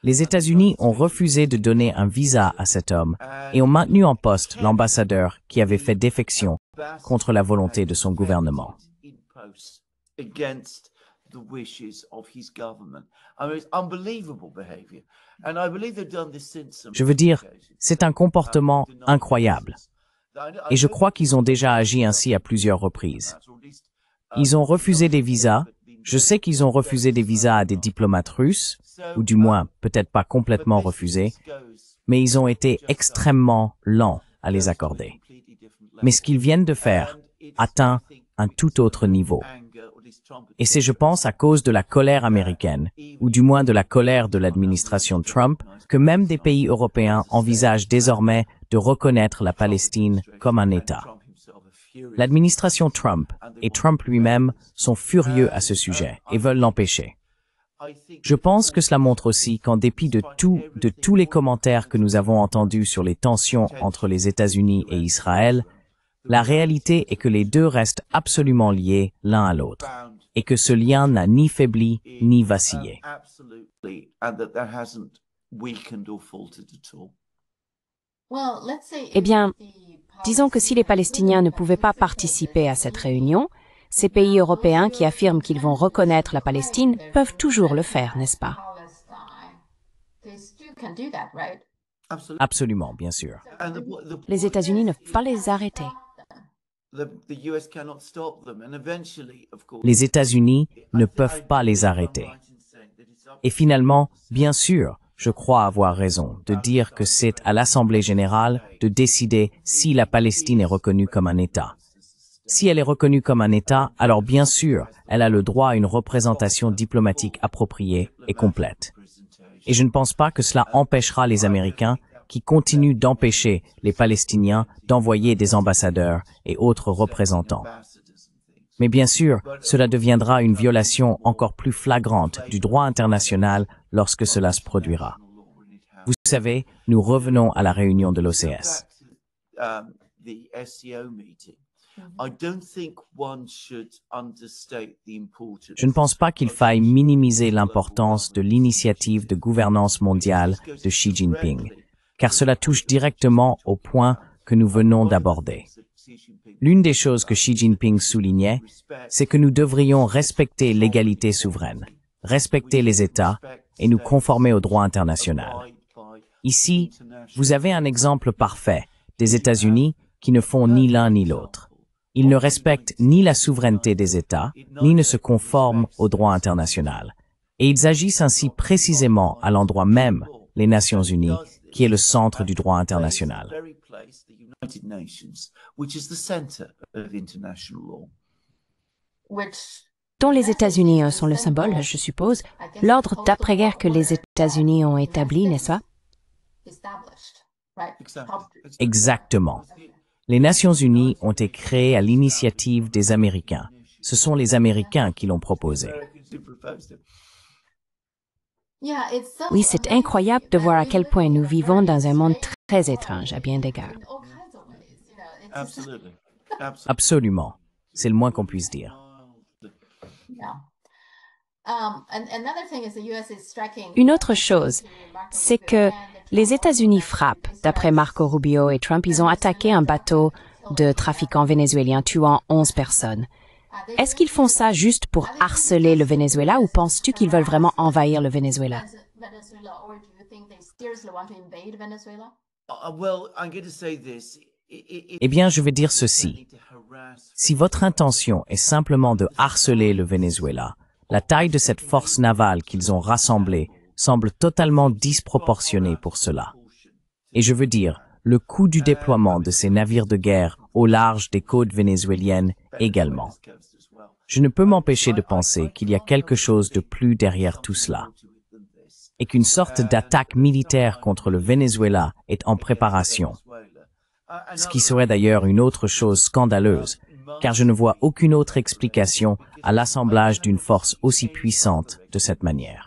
Les États-Unis ont refusé de donner un visa à cet homme et ont maintenu en poste l'ambassadeur qui avait fait défection contre la volonté de son gouvernement. Je veux dire, c'est un comportement incroyable. Et je crois qu'ils ont déjà agi ainsi à plusieurs reprises. Ils ont refusé des visas. Je sais qu'ils ont refusé des visas à des diplomates russes, ou du moins, peut-être pas complètement refusés, mais ils ont été extrêmement lents à les accorder. Mais ce qu'ils viennent de faire atteint un tout autre niveau. Et c'est, je pense, à cause de la colère américaine, ou du moins de la colère de l'administration Trump, que même des pays européens envisagent désormais de reconnaître la Palestine comme un État. L'administration Trump et Trump lui-même sont furieux à ce sujet et veulent l'empêcher. Je pense que cela montre aussi qu'en dépit de tous les commentaires que nous avons entendus sur les tensions entre les États-Unis et Israël, la réalité est que les deux restent absolument liés l'un à l'autre, et que ce lien n'a ni faibli ni vacillé. Eh bien, disons que si les Palestiniens ne pouvaient pas participer à cette réunion, ces pays européens qui affirment qu'ils vont reconnaître la Palestine peuvent toujours le faire, n'est-ce pas? Absolument, bien sûr. Les États-Unis ne peuvent pas les arrêter. Les États-Unis ne peuvent pas les arrêter. Et finalement, bien sûr, je crois avoir raison de dire que c'est à l'Assemblée générale de décider si la Palestine est reconnue comme un État. Si elle est reconnue comme un État, alors bien sûr, elle a le droit à une représentation diplomatique appropriée et complète. Et je ne pense pas que cela empêchera les Américains qui continuent d'empêcher les Palestiniens d'envoyer des ambassadeurs et autres représentants. Mais bien sûr, cela deviendra une violation encore plus flagrante du droit international lorsque cela se produira. Vous savez, nous revenons à la réunion de l'OCS. Je ne pense pas qu'il faille minimiser l'importance de l'initiative de gouvernance mondiale de Xi Jinping, car cela touche directement au point que nous venons d'aborder. L'une des choses que Xi Jinping soulignait, c'est que nous devrions respecter l'égalité souveraine, respecter les États et nous conformer au droit international. Ici, vous avez un exemple parfait des États-Unis qui ne font ni l'un ni l'autre. Ils ne respectent ni la souveraineté des États, ni ne se conforment au droit international. Et ils agissent ainsi précisément à l'endroit même, les Nations Unies, qui est le centre du droit international. Dont les États-Unis sont le symbole, je suppose, l'ordre d'après-guerre que les États-Unis ont établi, n'est-ce pas? Exactement. Les Nations Unies ont été créées à l'initiative des Américains. Ce sont les Américains qui l'ont proposé. Oui, c'est incroyable de voir à quel point nous vivons dans un monde très étrange à bien d'égards. Absolument. C'est le moins qu'on puisse dire. Une autre chose, c'est que les États-Unis frappent. D'après Marco Rubio et Trump, ils ont attaqué un bateau de trafiquants vénézuéliens, tuant 11 personnes. Est-ce qu'ils font ça juste pour harceler le Venezuela ou penses-tu qu'ils veulent vraiment envahir le Venezuela? Eh bien, je vais dire ceci. Si votre intention est simplement de harceler le Venezuela, la taille de cette force navale qu'ils ont rassemblée semble totalement disproportionné pour cela. Et je veux dire, le coût du déploiement de ces navires de guerre au large des côtes vénézuéliennes également. Je ne peux m'empêcher de penser qu'il y a quelque chose de plus derrière tout cela, et qu'une sorte d'attaque militaire contre le Venezuela est en préparation. Ce qui serait d'ailleurs une autre chose scandaleuse, car je ne vois aucune autre explication à l'assemblage d'une force aussi puissante de cette manière.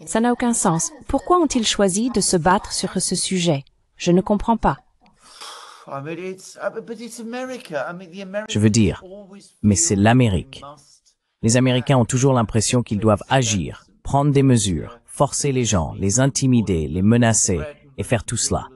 Ça n'a aucun sens. Pourquoi ont-ils choisi de se battre sur ce sujet? Je ne comprends pas. Je veux dire, mais c'est l'Amérique. Les Américains ont toujours l'impression qu'ils doivent agir, prendre des mesures, forcer les gens, les intimider, les menacer et faire tout cela.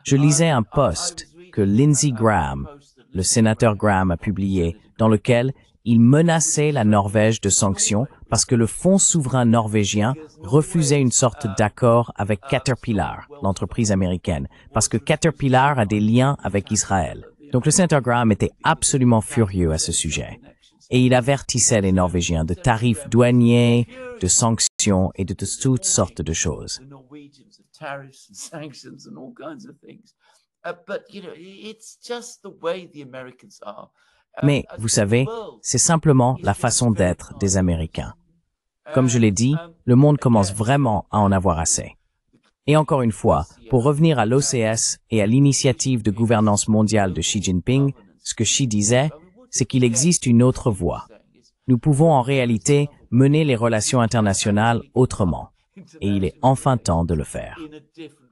Je lisais un post que Lindsey Graham, le sénateur Graham, a publié, dans lequel il menaçait la Norvège de sanctions parce que le Fonds souverain norvégien refusait une sorte d'accord avec Caterpillar, l'entreprise américaine, parce que Caterpillar a des liens avec Israël. Donc le sénateur Graham était absolument furieux à ce sujet. Et il avertissait les Norvégiens de tarifs douaniers, de sanctions et de toutes sortes de choses. Mais, vous savez, c'est simplement la façon d'être des Américains. Comme je l'ai dit, le monde commence vraiment à en avoir assez. Et encore une fois, pour revenir à l'OCS et à l'initiative de gouvernance mondiale de Xi Jinping, ce que Xi disait, c'est qu'il existe une autre voie. Nous pouvons en réalité mener les relations internationales autrement. Et il est enfin temps de le faire.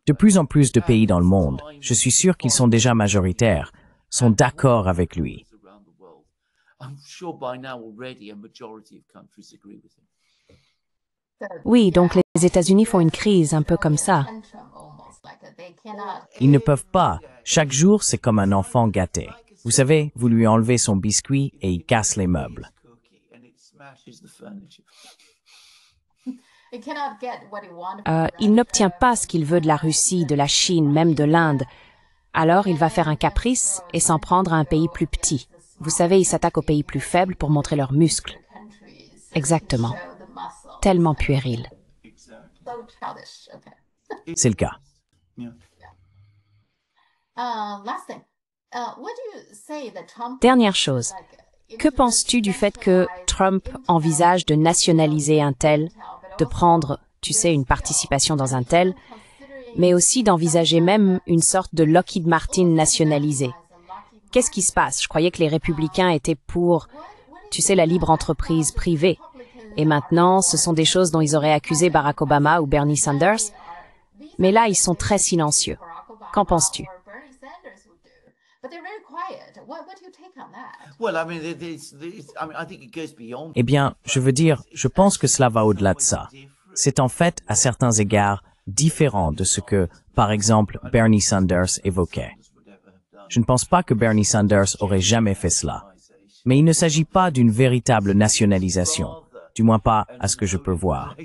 De plus en plus de pays dans le monde, je suis sûr qu'ils sont déjà majoritaires, sont d'accord avec lui. Oui, donc les États-Unis font une crise un peu comme ça. Ils ne peuvent pas. Chaque jour, c'est comme un enfant gâté. Vous savez, vous lui enlevez son biscuit et il casse les meubles. Il n'obtient pas ce qu'il veut de la Russie, de la Chine, même de l'Inde. Alors il va faire un caprice et s'en prendre à un pays plus petit. Vous savez, ils s'attaquent aux pays plus faibles pour montrer leurs muscles. Exactement. Tellement puéril. C'est le cas. Dernière chose. Que penses-tu du fait que Trump envisage de nationaliser un tel, de prendre, tu sais, une participation dans un tel, mais aussi d'envisager même une sorte de Lockheed Martin nationalisé? Qu'est-ce qui se passe? Je croyais que les républicains étaient pour, tu sais, la libre entreprise privée. Et maintenant, ce sont des choses dont ils auraient accusé Barack Obama ou Bernie Sanders. Mais là, ils sont très silencieux. Qu'en penses-tu? Eh bien, je veux dire, je pense que cela va au-delà de ça. C'est en fait, à certains égards, différent de ce que, par exemple, Bernie Sanders évoquait. Je ne pense pas que Bernie Sanders aurait jamais fait cela. Mais il ne s'agit pas d'une véritable nationalisation, du moins pas à ce que je peux voir.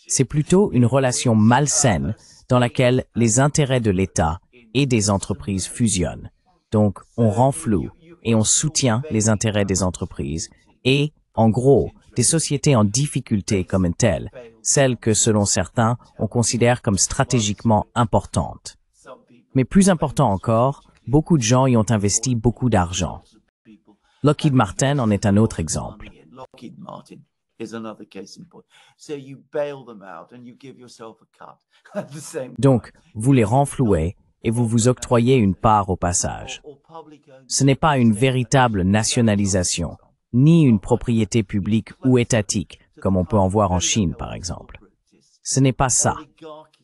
C'est plutôt une relation malsaine dans laquelle les intérêts de l'État et des entreprises fusionnent. Donc, on rend flou et on soutient les intérêts des entreprises et, en gros, des sociétés en difficulté comme telles, celles que, selon certains, on considère comme stratégiquement importantes. Mais plus important encore, beaucoup de gens y ont investi beaucoup d'argent. Lockheed Martin en est un autre exemple. Donc, vous les renflouez et vous vous octroyez une part au passage. Ce n'est pas une véritable nationalisation, ni une propriété publique ou étatique, comme on peut en voir en Chine, par exemple. Ce n'est pas ça.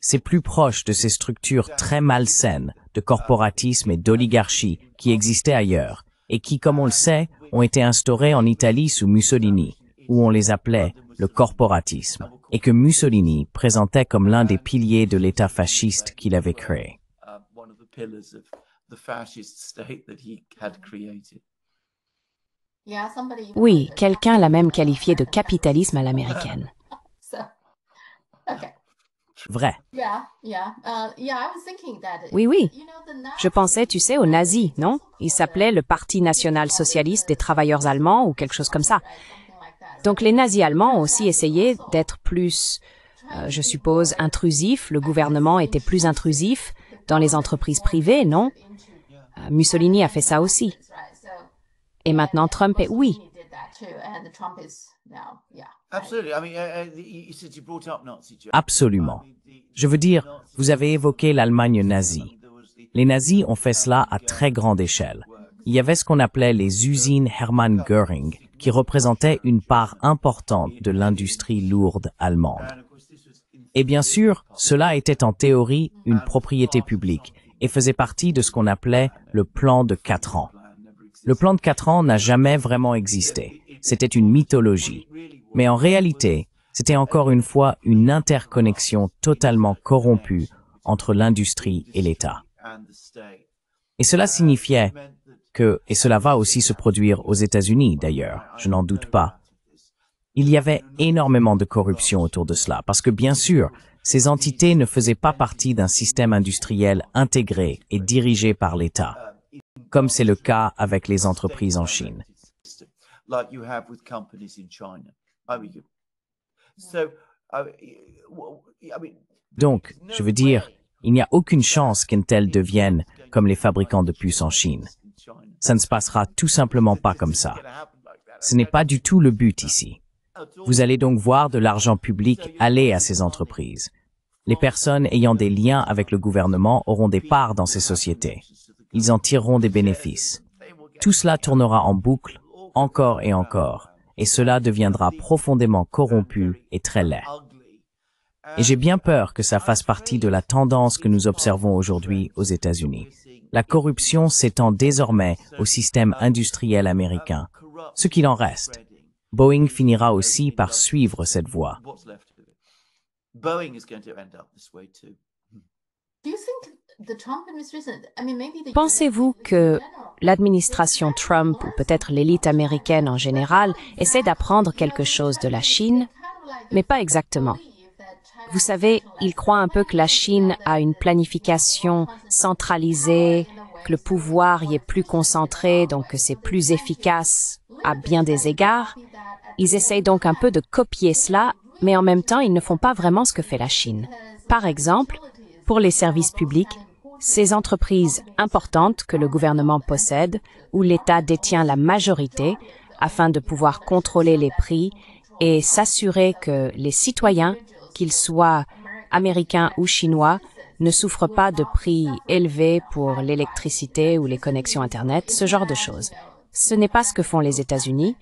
C'est plus proche de ces structures très malsaines de corporatisme et d'oligarchie qui existaient ailleurs et qui, comme on le sait, ont été instaurées en Italie sous Mussolini, où on les appelait le corporatisme, et que Mussolini présentait comme l'un des piliers de l'État fasciste qu'il avait créé. Oui, quelqu'un l'a même qualifié de capitalisme à l'américaine. Vrai. Oui, oui. Je pensais, tu sais, aux nazis, non? Il s'appelait le Parti national-socialiste des travailleurs allemands ou quelque chose comme ça. Donc les nazis allemands ont aussi essayé d'être plus, je suppose, intrusifs. Le gouvernement était plus intrusif dans les entreprises privées, non? Mussolini a fait ça aussi. Et maintenant Trump est oui. Absolument. Je veux dire, vous avez évoqué l'Allemagne nazie. Les nazis ont fait cela à très grande échelle. Il y avait ce qu'on appelait les usines Hermann Göring, qui représentaient une part importante de l'industrie lourde allemande. Et bien sûr, cela était en théorie une propriété publique et faisait partie de ce qu'on appelait le plan de 4 ans. Le plan de 4 ans n'a jamais vraiment existé. C'était une mythologie. Mais en réalité, c'était encore une fois une interconnexion totalement corrompue entre l'industrie et l'État. Et cela signifiait que, et cela va aussi se produire aux États-Unis d'ailleurs, je n'en doute pas, il y avait énormément de corruption autour de cela, parce que bien sûr, ces entités ne faisaient pas partie d'un système industriel intégré et dirigé par l'État, comme c'est le cas avec les entreprises en Chine. Donc, je veux dire, il n'y a aucune chance qu'Intel devienne comme les fabricants de puces en Chine. Ça ne se passera tout simplement pas comme ça. Ce n'est pas du tout le but ici. Vous allez donc voir de l'argent public aller à ces entreprises. Les personnes ayant des liens avec le gouvernement auront des parts dans ces sociétés. Ils en tireront des bénéfices. Tout cela tournera en boucle, encore et encore, et cela deviendra profondément corrompu et très laid. Et j'ai bien peur que ça fasse partie de la tendance que nous observons aujourd'hui aux États-Unis. La corruption s'étend désormais au système industriel américain. Ce qu'il en reste. Boeing finira aussi par suivre cette voie. Pensez-vous que l'administration Trump, ou peut-être l'élite américaine en général, essaie d'apprendre quelque chose de la Chine, mais pas exactement? Vous savez, ils croient un peu que la Chine a une planification centralisée, que le pouvoir y est plus concentré, donc que c'est plus efficace à bien des égards. Ils essayent donc un peu de copier cela, mais en même temps, ils ne font pas vraiment ce que fait la Chine. Par exemple, pour les services publics, ces entreprises importantes que le gouvernement possède, où l'État détient la majorité, afin de pouvoir contrôler les prix et s'assurer que les citoyens, qu'ils soient américains ou chinois, ne souffrent pas de prix élevés pour l'électricité ou les connexions Internet, ce genre de choses. Ce n'est pas ce que font les États-Unis,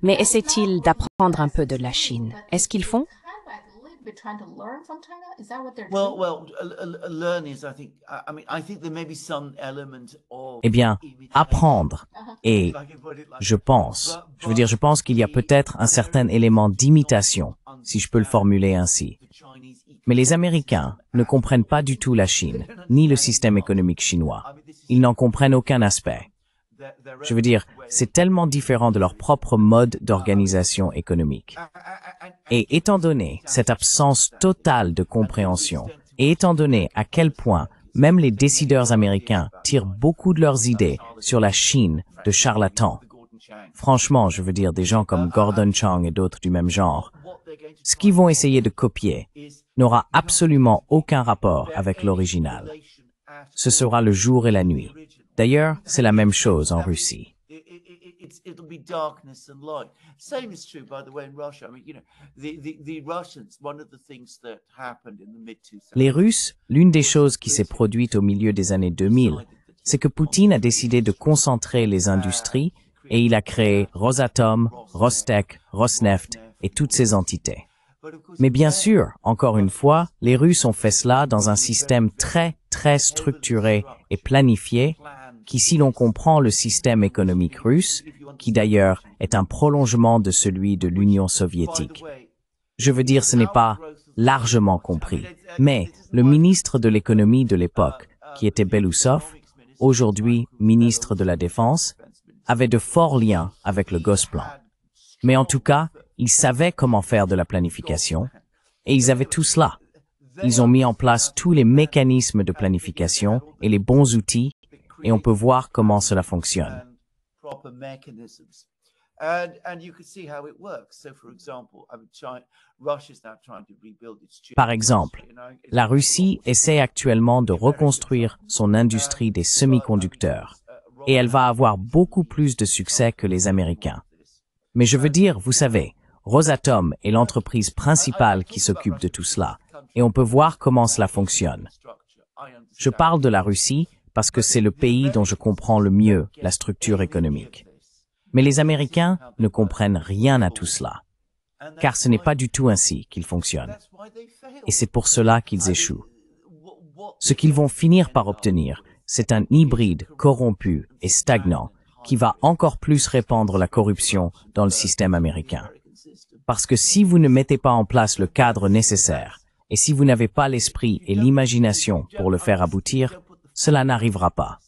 mais essaient-ils d'apprendre un peu de la Chine? Est-ce qu'ils font? Eh bien, apprendre. Et je pense qu'il y a peut-être un certain élément d'imitation, si je peux le formuler ainsi. Mais les Américains ne comprennent pas du tout la Chine, ni le système économique chinois. Ils n'en comprennent aucun aspect. Je veux dire, c'est tellement différent de leur propre mode d'organisation économique. Et étant donné cette absence totale de compréhension, et étant donné à quel point même les décideurs américains tirent beaucoup de leurs idées sur la Chine de charlatans, franchement, je veux dire des gens comme Gordon Chang et d'autres du même genre, ce qu'ils vont essayer de copier n'aura absolument aucun rapport avec l'original. Ce sera le jour et la nuit. D'ailleurs, c'est la même chose en Russie. Les Russes, l'une des choses qui s'est produite au milieu des années 2000, c'est que Poutine a décidé de concentrer les industries et il a créé Rosatom, Rostec, Rosneft et toutes ces entités. Mais bien sûr, encore une fois, les Russes ont fait cela dans un système très structuré et planifié qui, si l'on comprend le système économique russe, qui d'ailleurs est un prolongement de celui de l'Union soviétique. Je veux dire, ce n'est pas largement compris, mais le ministre de l'économie de l'époque, qui était Belousov, aujourd'hui ministre de la Défense, avait de forts liens avec le Gosplan. Mais en tout cas, ils savaient comment faire de la planification, et ils avaient tout cela. Ils ont mis en place tous les mécanismes de planification et les bons outils, et on peut voir comment cela fonctionne. Par exemple, la Russie essaie actuellement de reconstruire son industrie des semi-conducteurs et elle va avoir beaucoup plus de succès que les Américains. Mais je veux dire, vous savez, Rosatom est l'entreprise principale qui s'occupe de tout cela et on peut voir comment cela fonctionne. Je parle de la Russie parce que c'est le pays dont je comprends le mieux la structure économique. Mais les Américains ne comprennent rien à tout cela, car ce n'est pas du tout ainsi qu'ils fonctionnent. Et c'est pour cela qu'ils échouent. Ce qu'ils vont finir par obtenir, c'est un hybride corrompu et stagnant qui va encore plus répandre la corruption dans le système américain. Parce que si vous ne mettez pas en place le cadre nécessaire, et si vous n'avez pas l'esprit et l'imagination pour le faire aboutir, cela n'arrivera pas.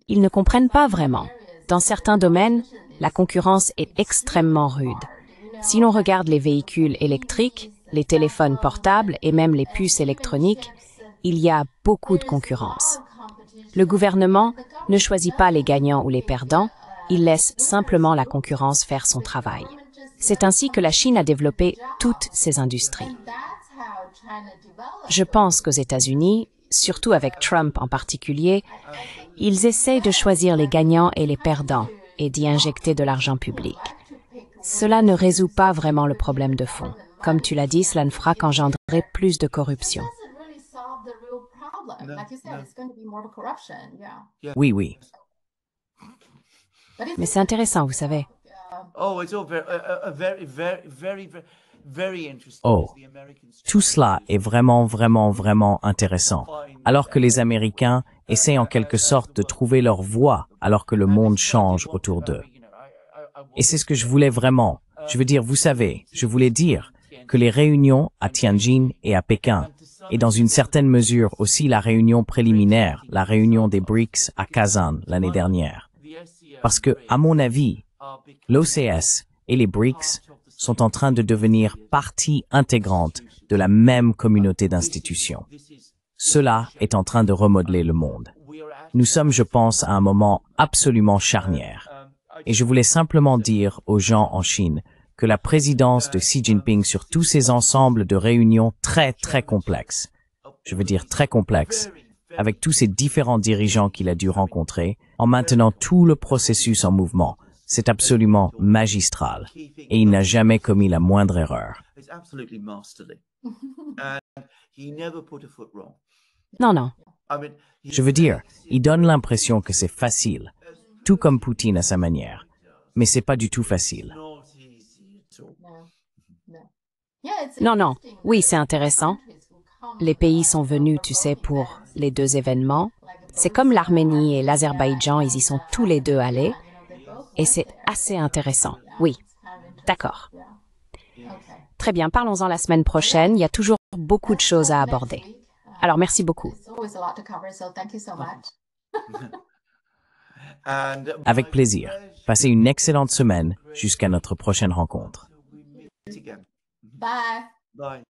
Ils ne comprennent pas vraiment. Dans certains domaines, la concurrence est extrêmement rude. Si l'on regarde les véhicules électriques, les téléphones portables et même les puces électroniques, il y a beaucoup de concurrence. Le gouvernement ne choisit pas les gagnants ou les perdants, il laisse simplement la concurrence faire son travail. C'est ainsi que la Chine a développé toutes ses industries. Je pense qu'aux États-Unis, surtout avec Trump en particulier, ils essayent de choisir les gagnants et les perdants et d'y injecter de l'argent public. Cela ne résout pas vraiment le problème de fond. Comme tu l'as dit, cela ne fera qu'engendrer plus de corruption. Oui, oui. Mais c'est intéressant, vous savez. Oh, tout cela est vraiment intéressant, alors que les Américains essaient en quelque sorte de trouver leur voie alors que le monde change autour d'eux. Et c'est ce que je voulais vraiment. Je veux dire, vous savez, je voulais dire que les réunions à Tianjin et à Pékin, et dans une certaine mesure aussi la réunion préliminaire, la réunion des BRICS à Kazan l'année dernière. Parce que, à mon avis, l'OCS et les BRICS sont en train de devenir partie intégrante de la même communauté d'institutions. Cela est en train de remodeler le monde. Nous sommes, je pense, à un moment absolument charnière. Et je voulais simplement dire aux gens en Chine que la présidence de Xi Jinping sur tous ces ensembles de réunions très complexes, je veux dire très complexes, avec tous ces différents dirigeants qu'il a dû rencontrer, en maintenant tout le processus en mouvement, c'est absolument magistral. Et il n'a jamais commis la moindre erreur. Non. Je veux dire, il donne l'impression que c'est facile, tout comme Poutine à sa manière. Mais c'est pas du tout facile. Non. Oui, c'est intéressant. Les pays sont venus, tu sais, pour les deux événements. C'est comme l'Arménie et l'Azerbaïdjan, ils y sont tous les deux allés. Et c'est assez intéressant. Oui, d'accord. Très bien, parlons-en la semaine prochaine. Il y a toujours beaucoup de choses à aborder. Alors, merci beaucoup. Avec plaisir. Passez une excellente semaine jusqu'à notre prochaine rencontre. Bye.